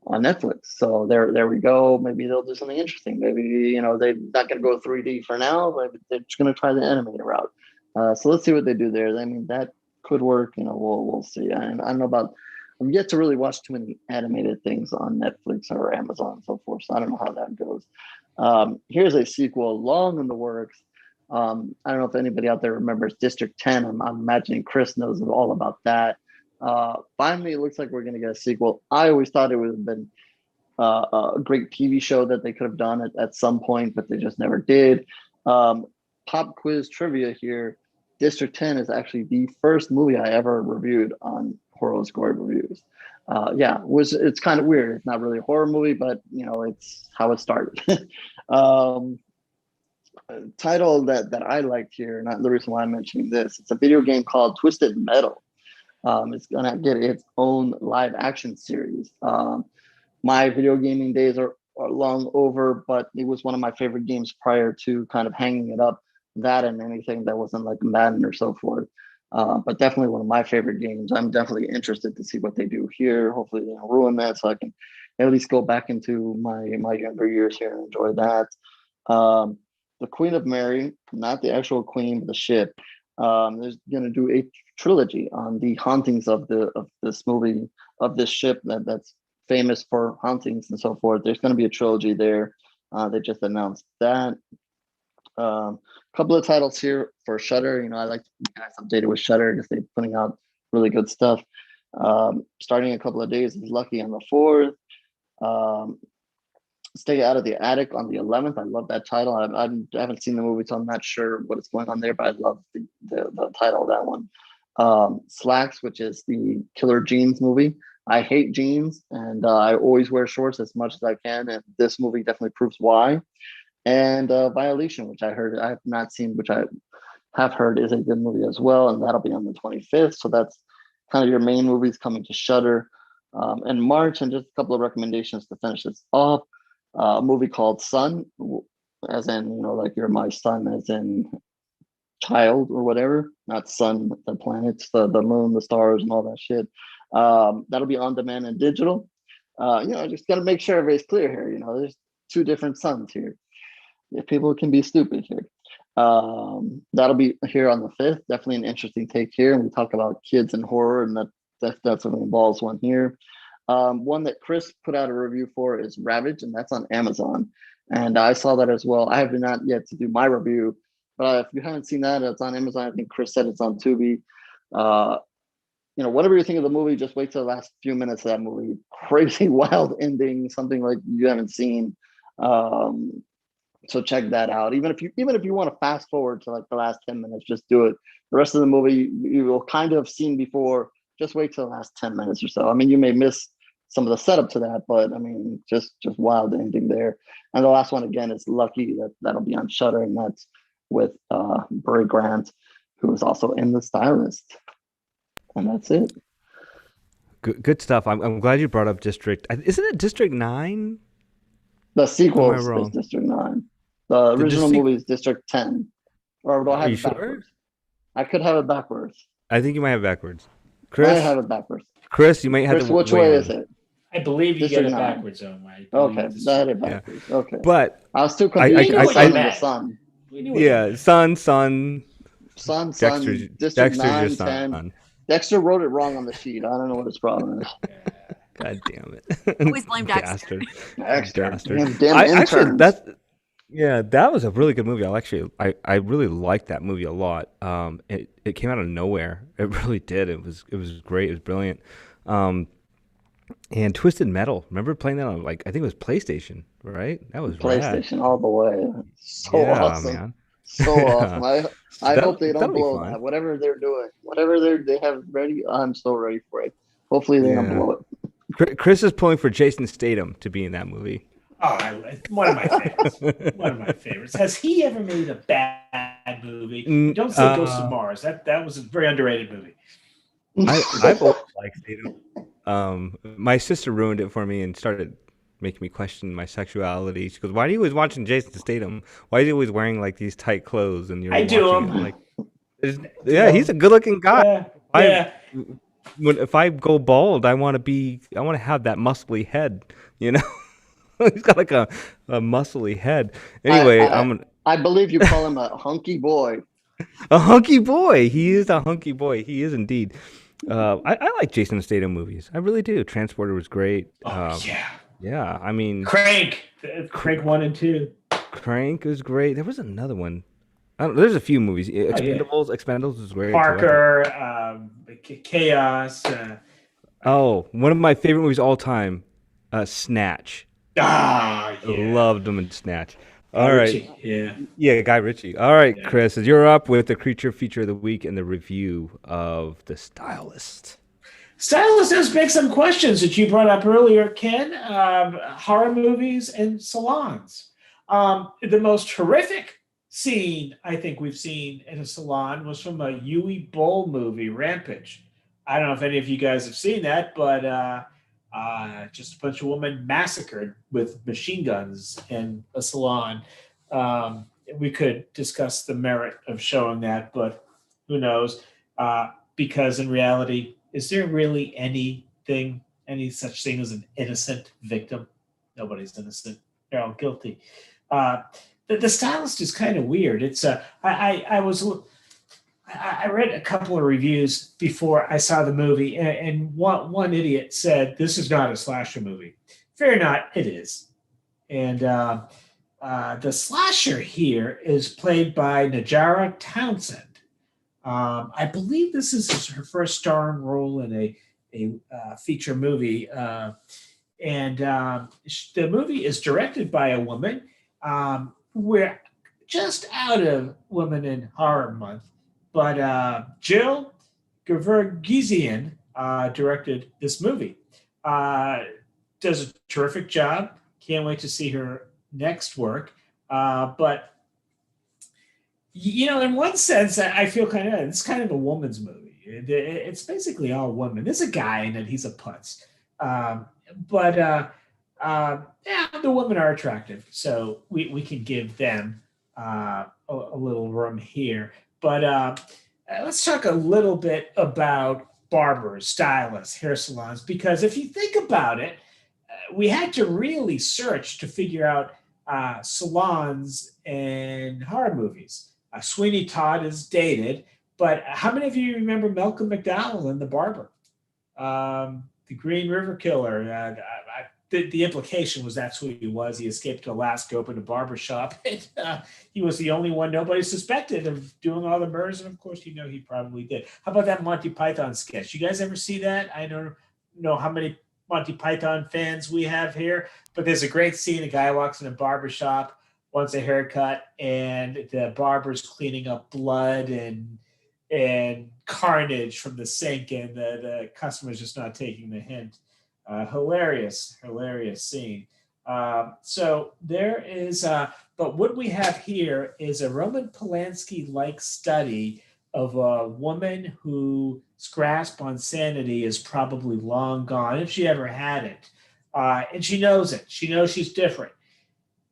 on Netflix. So there we go. Maybe they'll do something interesting. Maybe, they're not going to go 3D for now, but they're just going to try the animated route. So let's see what they do there. I mean, that could work. We'll see. And I don't know about, I've yet to really watch too many animated things on Netflix or Amazon and so forth. So I don't know how that goes. Here's a sequel long in the works. I don't know if anybody out there remembers District 10. I'm imagining Chris knows all about that. Finally, it looks like we're going to get a sequel. I always thought it would have been a great TV show that they could have done at some point, but they just never did. Pop quiz trivia here. District 10 is actually the first movie I ever reviewed on HorrO Score Reviews. It's kind of weird. It's not really a horror movie, but it's how it started. Title that I liked here, not the reason why I'm mentioning this. It's a video game called Twisted Metal. It's gonna get its own live action series. My video gaming days are long over, but it was one of my favorite games prior to kind of hanging it up that and anything that wasn't like Madden or so forth. But definitely one of my favorite games. I'm definitely interested to see what they do here. Hopefully they don't ruin that, so I can at least go back into my younger years here and enjoy that. The Queen of Mary, not the actual queen, but the ship. There's going to do a trilogy on the hauntings of this movie, of this ship that's famous for hauntings and so forth. There's going to be a trilogy there. They just announced that. A couple of titles here for Shudder. I like to keep you guys updated with Shudder because they're putting out really good stuff. Starting a couple of days is Lucky on the 4th. Stay Out of the Attic on the 11th. I love that title. I haven't seen the movie, so I'm not sure what is going on there, but I love the title of that one. Slacks, which is the Killer Jeans movie. I hate jeans, and I always wear shorts as much as I can, and this movie definitely proves why. And Violation, which I have not seen, which I have heard is a good movie as well, and that'll be on the 25th. So that's kind of your main movies coming to Shudder in March. And just a couple of recommendations to finish this off. A movie called Son, as in, like you're my son, as in child or whatever, not sun, the planets, the moon, the stars, and all that shit. That'll be on demand and digital. Just got to make sure everybody's clear here. There's two different suns here. If people can be stupid here. That'll be here on the 5th. Definitely an interesting take here. And we talk about kids and horror, and that's what involves one here. One that Chris put out a review for is Ravage, and that's on Amazon. And I saw that as well. I have not yet to do my review, but if you haven't seen that, it's on Amazon. I think Chris said it's on Tubi. Whatever you think of the movie, just wait till the last few minutes of that movie. Crazy, wild ending, something like you haven't seen. So check that out. Even if you want to fast forward to like the last 10 minutes, just do it. The rest of the movie you will kind of have seen before. Just wait till the last 10 minutes or so. I mean, you may miss some of the setup to that, but I mean, just wild ending there. And the last one again is Lucky. That'll be on Shudder, and that's with Bray Grant, who is also in The Stylist. And that's it. Good stuff. I'm glad you brought up District. Isn't it District 9? The sequel is District 9. The original movie is District 10. Or do I have it backwards? Sure? I could have it backwards. I think you might have it backwards. Chris? I have it backwards. Chris, you might have to. Which way is it? I believe you get it backwards, Okay, I had it backwards. Yeah. Okay. But I was too confused. The sun. Yeah, sun. Dexter's District 9, 10. Dexter wrote it wrong on the sheet. I don't know what his problem is. God damn it. Always blame Dexter. Damn intern. That was a really good movie. I really liked that movie a lot. It came out of nowhere. It really did. It was great. It was brilliant. And Twisted Metal. Remember playing that on I think it was PlayStation, right? That was PlayStation rad. all the way. So awesome. Man. So awesome. I hope they don't blow that. Whatever they're doing, whatever they have ready, I'm so ready for it. Hopefully they don't blow it. Chris is pulling for Jason Statham to be in that movie. Oh, one of my favorites. One of my favorites. Has he ever made a bad movie? Don't say Ghost of Mars. That was a very underrated movie. I've always liked Statham. My sister ruined it for me and started making me question my sexuality. She goes, "Why are you always watching Jason Statham? Why is he always wearing like these tight clothes?" And you're I do him. Like, he's a good-looking guy. If I go bald, I want to have that muscly head. He's got like a muscly head. Anyway, I believe you call him a hunky boy. A hunky boy. He is a hunky boy. He is indeed. I like Jason Statham movies. I really do. Transporter was great. Yeah. I mean, Crank 1 and 2. Crank was great. There was another one. There's a few movies. Expendables was great. Parker, Chaos. One of my favorite movies all time, Snatch. I loved him in Snatch. All right. Yeah, Guy Ritchie. All right, yeah. Chris, you're up with the creature feature of the week and the review of The Stylist. Stylist does beg some questions that you brought up earlier, Ken. Horror movies and salons. The most horrific scene I think we've seen in a salon was from a Yui Boll movie, Rampage. I don't know if any of you guys have seen that, but just a bunch of women massacred with machine guns in a salon. we could discuss the merit of showing that, but who knows? Because in reality, is there really any such thing as an innocent victim? Nobody's innocent. They're all guilty. The stylist is kind of weird. It's I read a couple of reviews before I saw the movie, and one idiot said this is not a slasher movie. Fair not, it is. And the slasher here is played by Najara Townsend. I believe this is her first starring role in a feature movie. And the movie is directed by a woman. We're just out of Women in Horror Month, but Jill Gevorgisian directed this movie. Does a terrific job. Can't wait to see her next work. But in one sense, I feel it's kind of a woman's movie. It's basically all women. There's a guy in it. He's a putz. But the women are attractive, so we can give them a little room here. But let's talk a little bit about barbers, stylists, hair salons, because if you think about it, we had to really search to figure out salons in horror movies. Sweeney Todd is dated, but how many of you remember Malcolm McDowell in The Barber? The Green River Killer. The implication was that's who he was. He escaped to Alaska, opened a barber shop. And, he was the only one nobody suspected of doing all the murders. And of course, he probably did. How about that Monty Python sketch? You guys ever see that? I don't know how many Monty Python fans we have here, but there's a great scene. A guy walks in a barber shop, wants a haircut, and the barber's cleaning up blood and carnage from the sink, and the customer's just not taking the hint. Hilarious scene. So there is, but what we have here is a Roman Polanski-like study of a woman whose grasp on sanity is probably long gone, if she ever had it. And she knows it. She knows she's different.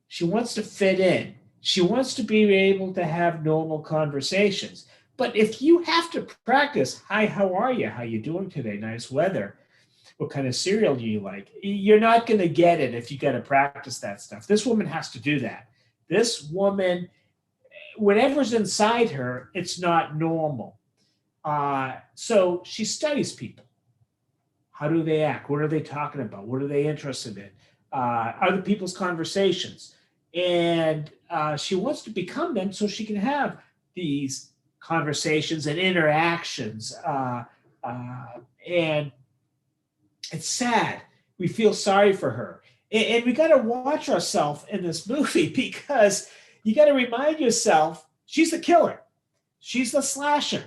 She wants to fit in. She wants to be able to have normal conversations. But if you have to practice, hi, how are you? How you doing today? Nice weather. What kind of cereal do you like? You're not going to get it if you got to practice that stuff. This woman has to do that. This woman, whatever's inside her, it's not normal. So she studies people. How do they act? What are they talking about? What are they interested in? Other people's conversations. And she wants to become them so she can have these conversations and interactions. And it's sad. We feel sorry for her. And we got to watch ourselves in this movie because you got to remind yourself she's the killer. She's the slasher.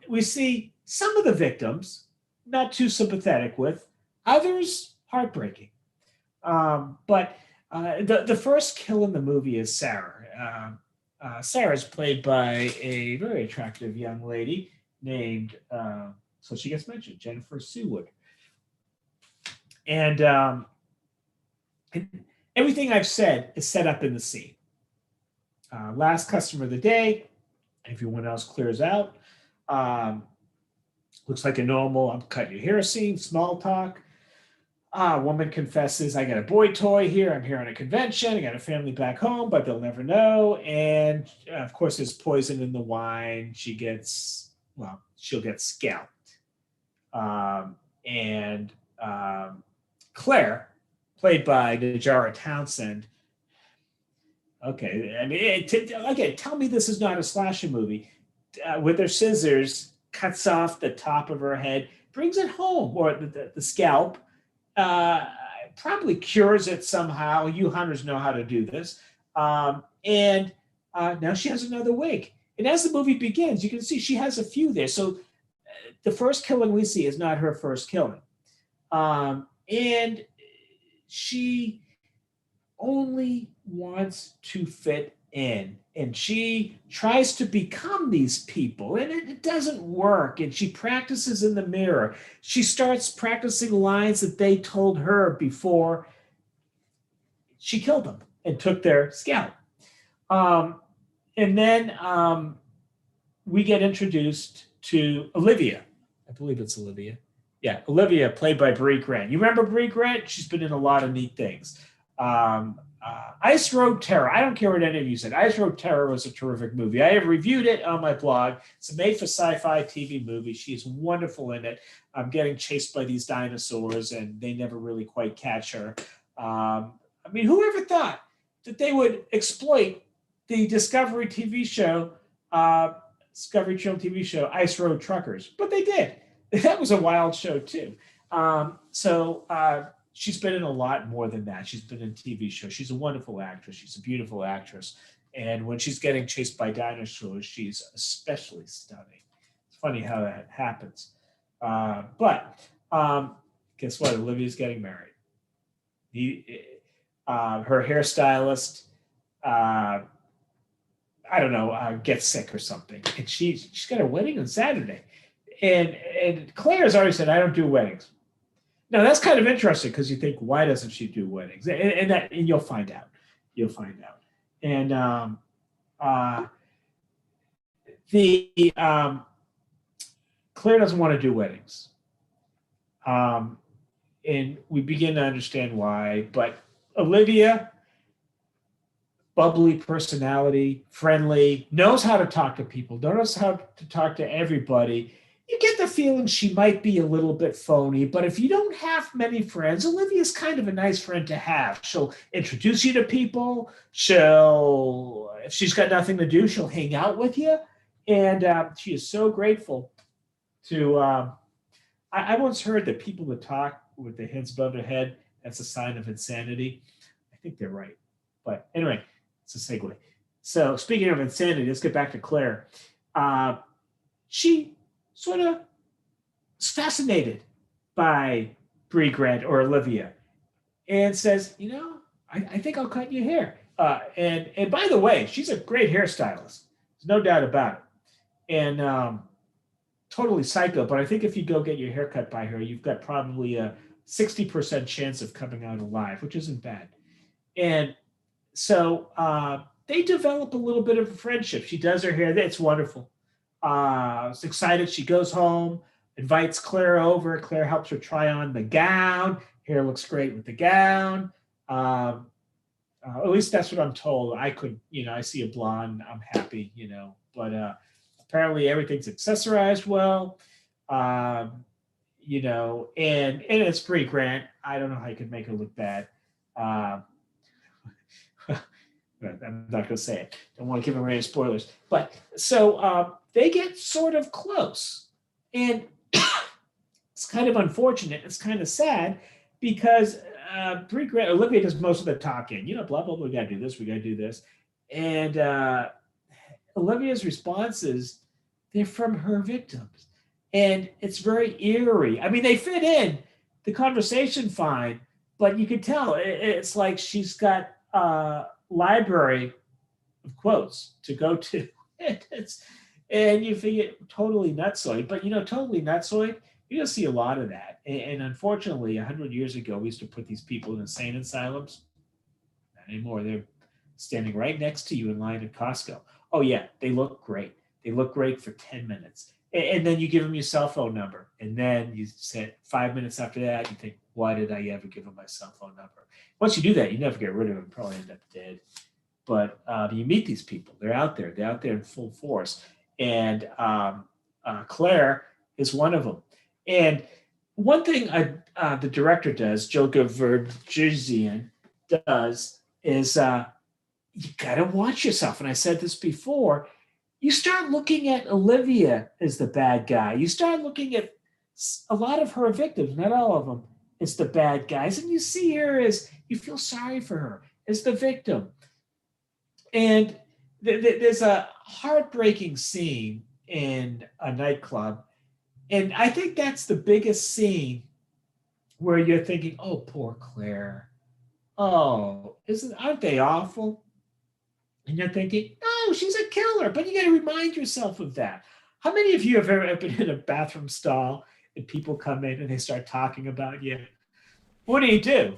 We see some of the victims not too sympathetic with, others heartbreaking. But the first kill in the movie is Sarah. Sarah's played by a very attractive young lady named, so she gets mentioned, Jennifer Seward. And everything I've said is set up in the scene. Last customer of the day, everyone else clears out. Looks like a normal, I'm cutting your hair scene, small talk. Woman confesses, I got a boy toy here. I'm here on a convention. I got a family back home, but they'll never know. And of course, there's poison in the wine. She'll get scalped. Claire, played by Najara Townsend. Okay, I mean, tell me this is not a slasher movie. With her scissors, cuts off the top of her head, brings it home, or the scalp, probably cures it somehow. You hunters know how to do this. And now she has another wig. And as the movie begins, you can see she has a few there. So the first killing we see is not her first killing. And she only wants to fit in. And she tries to become these people, and it doesn't work. And she practices in the mirror. She starts practicing lines that they told her before she killed them and took their scalp. And then we get introduced to Olivia. I believe it's Olivia. Yeah, Olivia, played by Brie Grant. You remember Brie Grant? She's been in a lot of neat things. Ice Road Terror. I don't care what any of you said. Ice Road Terror was a terrific movie. I have reviewed it on my blog. It's a made-for-sci-fi TV movie. She's wonderful in it. I'm getting chased by these dinosaurs, and they never really quite catch her. I mean, who ever thought that they would exploit the Discovery TV show, Discovery Channel TV show, Ice Road Truckers? But they did. That was a wild show, too. She's been in a lot more than that. She's been in TV shows. She's a wonderful actress. She's a beautiful actress. And when she's getting chased by dinosaurs, she's especially stunning. It's funny how that happens. But guess what? Olivia's getting married. Her hairstylist, I don't know, gets sick or something. And she's got a wedding on Saturday. And Claire has already said, I don't do weddings. Now that's kind of interesting because you think, why doesn't she do weddings? And you'll find out. You'll find out. And Claire doesn't want to do weddings. And we begin to understand why. But Olivia, bubbly personality, friendly, knows how to talk to people, knows how to talk to everybody. You get the feeling she might be a little bit phony, but if you don't have many friends, Olivia's kind of a nice friend to have. She'll introduce you to people. If she's got nothing to do, she'll hang out with you. And she is so grateful to, I once heard that people that talk with their heads above their head, that's a sign of insanity. I think they're right. But anyway, it's a segue. So speaking of insanity, let's get back to Claire. She sort of is fascinated by Brie Grant or Olivia and says, I think I'll cut your hair. And by the way, she's a great hairstylist. There's no doubt about it. And totally psycho, but I think if you go get your hair cut by her, you've got probably a 60% chance of coming out alive, which isn't bad. And so they develop a little bit of a friendship. She does her hair. It's wonderful. Is excited. She goes home, invites Claire over. Claire helps her try on the gown. Hair looks great with the gown. At least that's what I'm told. I could, I see a blonde. I'm happy, but apparently everything's accessorized well, and it's Brie Grant. I don't know how you could make her look bad. I'm not going to say it. Don't want to give away any spoilers. But so they get sort of close. And it's kind of unfortunate. It's kind of sad because Brie Grant, Olivia does most of the talking. Blah, blah, blah, we got to do this, we got to do this. And Olivia's responses, they're from her victims. And it's very eerie. I mean, they fit in the conversation fine, but you could tell it's like she's got library of quotes to go to. And you figure totally nutsoid, but totally nutsoid, you don't see a lot of that. And unfortunately, 100 years ago, we used to put these people in insane asylums. Not anymore. They're standing right next to you in line at Costco. Oh yeah, they look great. They look great for 10 minutes. And then you give them your cell phone number. And then you said 5 minutes after that, you think, why did I ever give them my cell phone number? Once you do that, you never get rid of them, probably end up dead. But you meet these people. They're out there. They're out there in full force. And Claire is one of them. And one thing the director does, Joker Vergesian does, is you got to watch yourself. And I said this before. You start looking at Olivia as the bad guy. You start looking at a lot of her victims, not all of them, as the bad guys. And you see her as, you feel sorry for her as the victim. And there's a heartbreaking scene in a nightclub. And I think that's the biggest scene where you're thinking, oh, poor Claire. Oh, aren't they awful? And you're thinking, no, she's a killer. But you got to remind yourself of that. How many of you have ever been in a bathroom stall and people come in and they start talking about you? What do?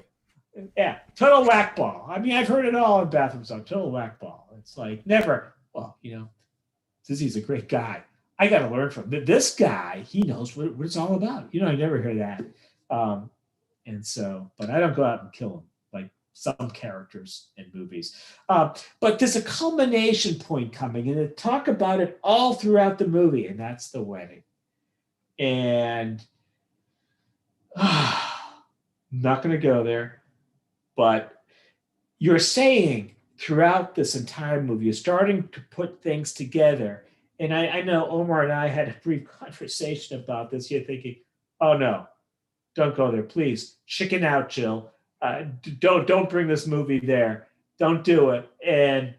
Yeah, total whack ball. I mean, I've heard it all in bathroom stalls. Total whack ball. It's like never. Well, Zizzy's a great guy. I got to learn from this guy. He knows what it's all about. I never hear that. And so, but I don't go out and kill him like some characters in movies. But there's a culmination point coming, and they talk about it all throughout the movie, and that's the wedding. And not going to go there, but you're saying throughout this entire movie, you're starting to put things together. And I know Omar and I had a brief conversation about this. You're thinking, oh no, don't go there, please. Chicken out, Jill. Don't bring this movie there. Don't do it. And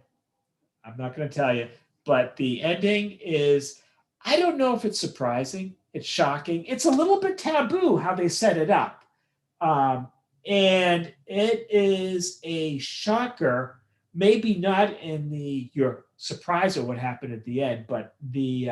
I'm not going to tell you, but the ending is, I don't know if it's surprising. It's shocking. It's a little bit taboo how they set it up. And it is a shocker, maybe not in your surprise at what happened at the end, but the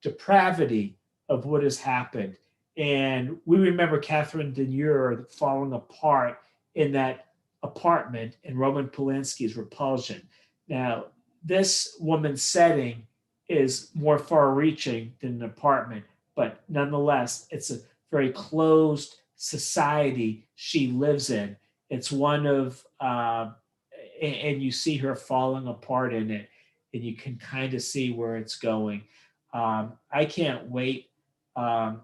depravity of what has happened. And we remember Catherine Deneuve falling apart in that apartment and Roman Polanski's repulsion. Now, this woman's setting is more far-reaching than an apartment, but nonetheless, it's a very closed society she lives in. It's one of, and you see her falling apart in it, and you can kind of see where it's going. I can't wait to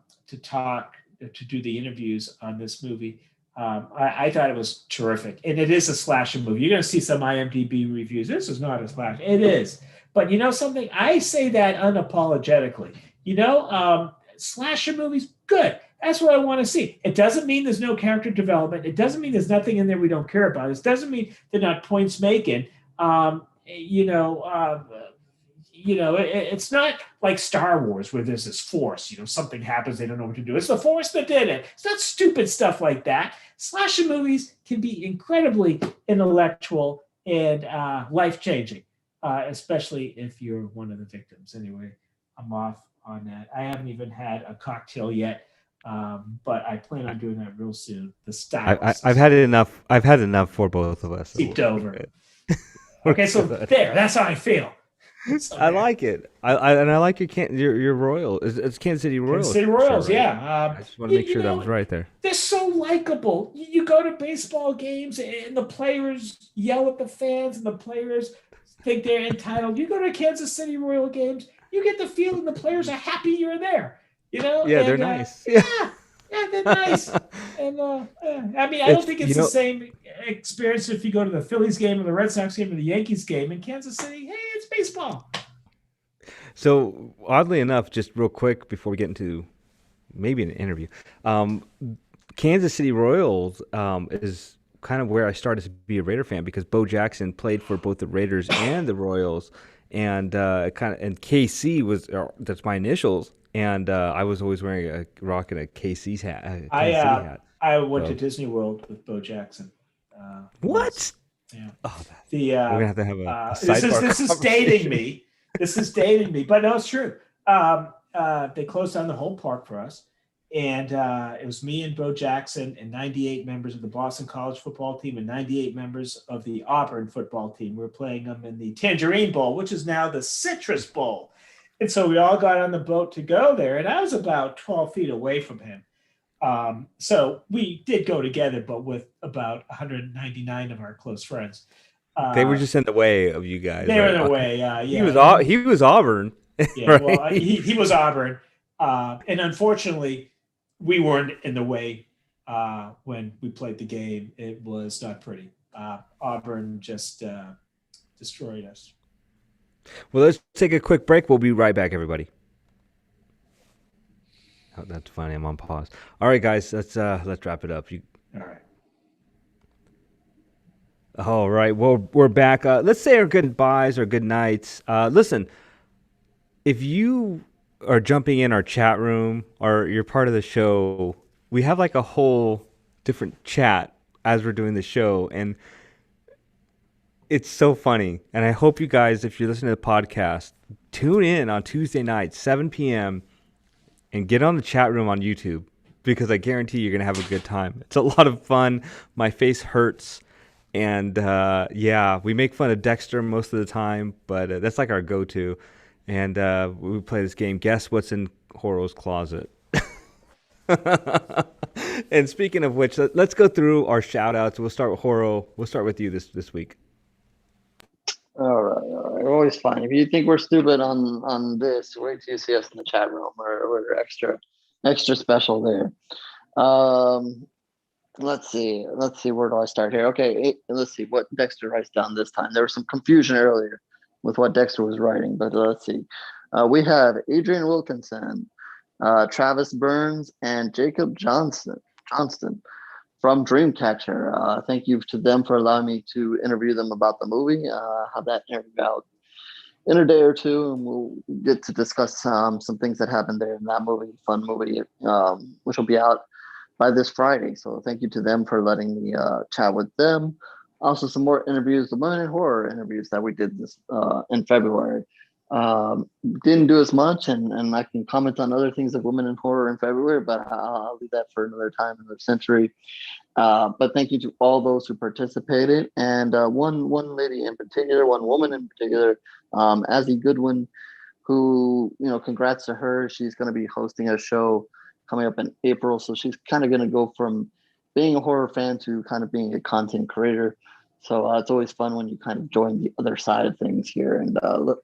do the interviews on this movie. I thought it was terrific, and it is a slasher movie. You're going to see some IMDb reviews. This is not a slasher. It is, but you know something? I say that unapologetically. Slasher movies, good. That's what I want to see. It doesn't mean there's no character development. It doesn't mean there's nothing in there we don't care about. It doesn't mean they're not points making. It's not like Star Wars where there's this force. Something happens, they don't know what to do. It's the force that did it. It's not stupid stuff like that. Slasher movies can be incredibly intellectual and life-changing, especially if you're one of the victims. Anyway, I'm off on that. I haven't even had a cocktail yet. But I plan on doing that real soon. The style. I've had it enough. I've had enough for both of us. Seeped over. Okay, so there. That's how I feel. I like it. I like your Royal. It's Kansas City Royals. Kansas City Royals, right? yeah. I just want to make sure that was right there. They're so likable. You go to baseball games and the players yell at the fans, and the players think they're entitled. You go to Kansas City Royal games, you get the feeling the players are happy you're there. Yeah, they're nice. Yeah, they're nice. And I don't think it's the same experience if you go to the Phillies game or the Red Sox game or the Yankees game in Kansas City. Hey, it's baseball. So oddly enough, just real quick before we get into maybe an interview, Kansas City Royals is kind of where I started to be a Raider fan because Bo Jackson played for both the Raiders and the Royals, and KC was that's my initials. And I was always rocking a KC's hat. I went to Disney World with Bo Jackson. What? Yeah. Oh, we're gonna have to have a sidebar. This is dating me. This is dating me, but no, it's true. They closed down the whole park for us, and it was me and Bo Jackson and 98 members of the Boston College football team and 98 members of the Auburn football team. We were playing them in the Tangerine Bowl, which is now the Citrus Bowl. And so we all got on the boat to go there, and I was about 12 feet away from him. So we did go together, but with about 199 of our close friends. They were just in the way of you guys. They were in the way, yeah. He was Auburn. Yeah, right? Well, he was Auburn. And unfortunately, we weren't in the way when we played the game. It was not pretty. Auburn just destroyed us. Well, let's take a quick break. We'll be right back, everybody. Oh, that's funny. I'm on pause. All right, guys, let's wrap it up. All right. All right. Well, we're back. Let's say our goodbyes or good nights. Listen, if you are jumping in our chat room or you're part of the show, we have like a whole different chat as we're doing the show, and it's so funny. And I hope you guys, if you're listening to the podcast, tune in on Tuesday night, 7 p.m., and get on the chat room on YouTube, because I guarantee you're going to have a good time. It's a lot of fun. My face hurts, And yeah, we make fun of Dexter most of the time, but that's like our go-to. And we play this game, Guess What's in HorrO's Closet. And speaking of which, let's go through our shout outs. We'll start with HorrO. We'll start with you this week. All right, all right. Always fine. If you think we're stupid on this, wait till you see us in the chat room. We're extra special there. Let's see. Where do I start here? Okay, let's see what Dexter writes down this time. There was some confusion earlier with what Dexter was writing, but let's see. We have Adrian Wilkinson, Travis Burns, and Jacob Johnston from Dreamcatcher. Thank you to them for allowing me to interview them about the movie. Have that interview out in a day or two, and we'll get to discuss some things that happened there in that movie, fun movie, which will be out by this Friday. So thank you to them for letting me chat with them. Also, some more interviews, the Women in Horror interviews that we did this in February. Didn't do as much, and I can comment on other things of Women in Horror in February, but I'll leave that for another time, another century. But thank you to all those who participated, and one lady in particular, one woman in particular, Azzy Goodwin, who, congrats to her. She's going to be hosting a show coming up in April, so she's kind of going to go from being a horror fan to kind of being a content creator. So it's always fun when you kind of join the other side of things here, and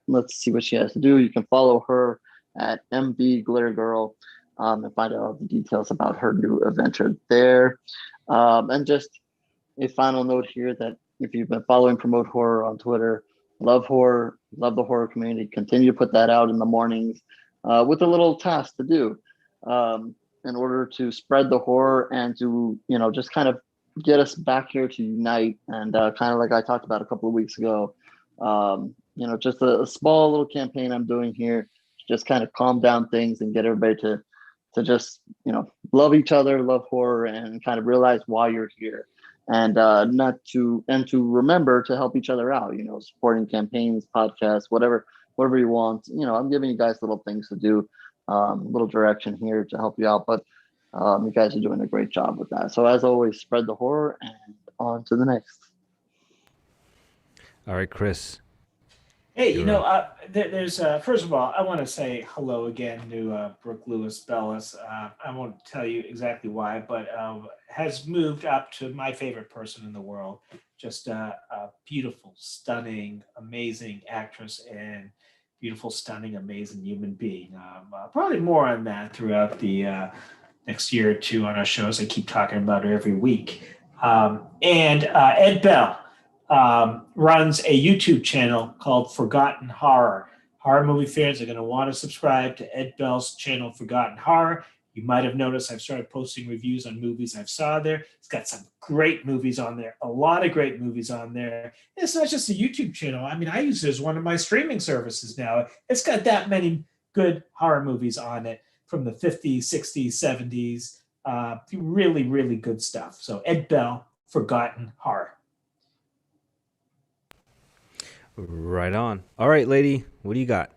let's see what she has to do. You can follow her at MB Glitter Girl and find out all the details about her new adventure there. And just a final note here that if you've been following Promote Horror on Twitter, love horror, love the horror community, continue to put that out in the mornings with a little task to do in order to spread the horror and to, just kind of get us back here to unite. And kind of like I talked about a couple of weeks ago, just a small little campaign I'm doing here to just kind of calm down things and get everybody to just, love each other, love horror, and kind of realize why you're here. And to remember to help each other out, supporting campaigns, podcasts, whatever you want. I'm giving you guys little things to do, little direction here to help you out. But you guys are doing a great job with that. So as always, spread the horror, and on to the next. All right, Chris. Hey, there's first of all, I want to say hello again to Brooke Lewis Bellis. I won't tell you exactly why, but has moved up to my favorite person in the world. Just a beautiful, stunning, amazing actress and beautiful, stunning, amazing human being. Probably more on that throughout the next year or two on our shows. I keep talking about her every week. And Ed Bell runs a YouTube channel called Forgotten Horror. Horror movie fans are going to want to subscribe to Ed Bell's channel, Forgotten Horror. You might have noticed I've started posting reviews on movies I've saw there. It's got some great movies on there, a lot of great movies on there. It's not just a YouTube channel. I mean, I use it as one of my streaming services now. It's got that many good horror movies on it from the 50s, 60s, 70s. Really, really good stuff. So Ed Bell, Forgotten Horror. Right on. All right, lady, what do you got?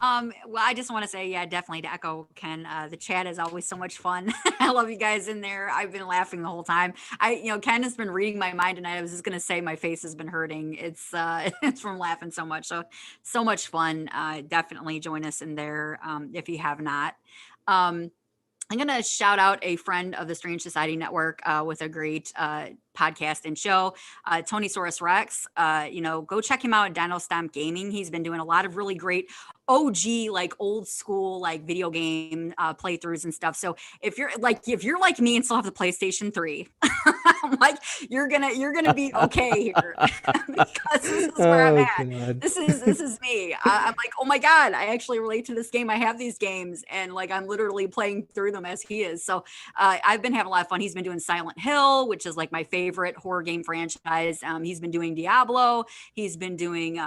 Well, I just want to say, yeah, definitely to echo Ken. The chat is always so much fun. I love you guys in there. I've been laughing the whole time. Ken has been reading my mind, and I was just gonna say my face has been hurting. It's it's from laughing so much. So much fun. Definitely join us in there if you have not. I'm going to shout out a friend of the Strange Society Network with a great podcast and show, Tony Saurus Rex. Go check him out at Dino Stomp Gaming. He's been doing a lot of really great OG, like old school, like video game playthroughs and stuff. So if you're like me and still have the PlayStation 3, I'm like, you're gonna be okay here because this is where I'm at. God. This is me. I'm like, oh my God, I actually relate to this game. I have these games, and like I'm literally playing through them as he is. So I've been having a lot of fun. He's been doing Silent Hill, which is like my favorite horror game franchise. He's been doing Diablo. He's been doing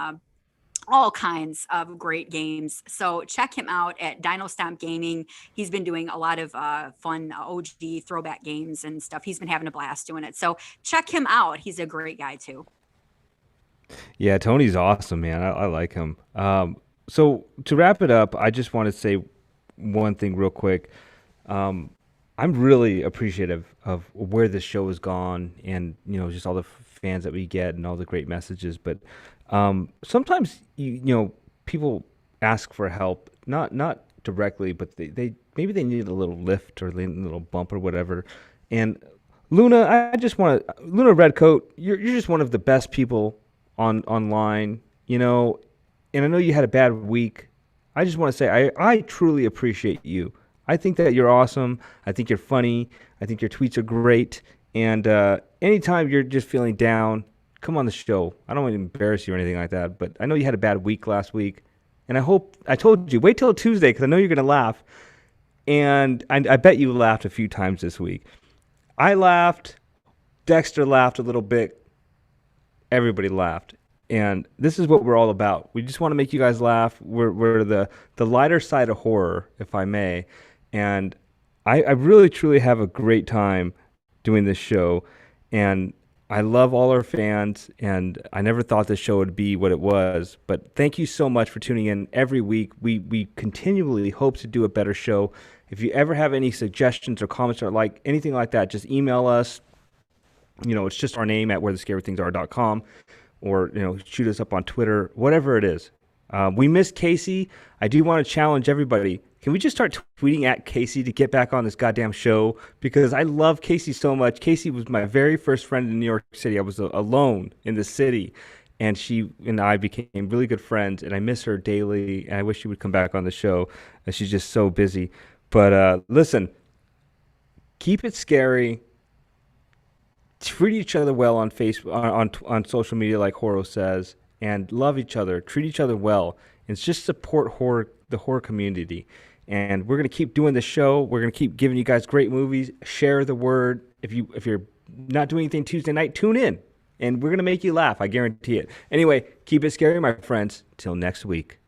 all kinds of great games. So check him out at Dino Stomp Gaming. He's been doing a lot of fun OG throwback games and stuff. He's been having a blast doing it. So check him out. He's a great guy too. Yeah, Tony's awesome, man. I like him. So to wrap it up, I just want to say one thing real quick. I'm really appreciative of where this show has gone, and just all the fans that we get and all the great messages. But sometimes people ask for help, not directly, but they maybe they need a little lift or a little bump or whatever. And Luna, Luna Redcoat, you're just one of the best people online, and I know you had a bad week. I just want to say I truly appreciate you. I think that you're awesome. I think you're funny. I think your tweets are great. And anytime you're just feeling down, come on the show. I don't want to embarrass you or anything like that, but I know you had a bad week last week. And I told you, wait till Tuesday because I know you're going to laugh. And I bet you laughed a few times this week. I laughed. Dexter laughed a little bit. Everybody laughed. And this is what we're all about. We just want to make you guys laugh. We're the lighter side of horror, if I may. And I really, truly have a great time doing this show. And I love all our fans. And I never thought this show would be what it was. But thank you so much for tuning in every week. We continually hope to do a better show. If you ever have any suggestions or comments or anything like that, just email us. It's just our name at wherethescarythings.com. Or, shoot us up on Twitter, whatever it is. We miss Casey. I do want to challenge everybody. Can we just start tweeting at Casey to get back on this goddamn show? Because I love Casey so much. Casey was my very first friend in New York City. I was alone in the city. And she and I became really good friends. And I miss her daily. And I wish she would come back on the show. She's just so busy. But listen, keep it scary. Treat each other well on Facebook, on social media, like HorrO says, and love each other. Treat each other well, and just support the horror community. And we're gonna keep doing this show. We're gonna keep giving you guys great movies. Share the word. If you're not doing anything Tuesday night, tune in, and we're gonna make you laugh. I guarantee it. Anyway, keep it scary, my friends. Till next week.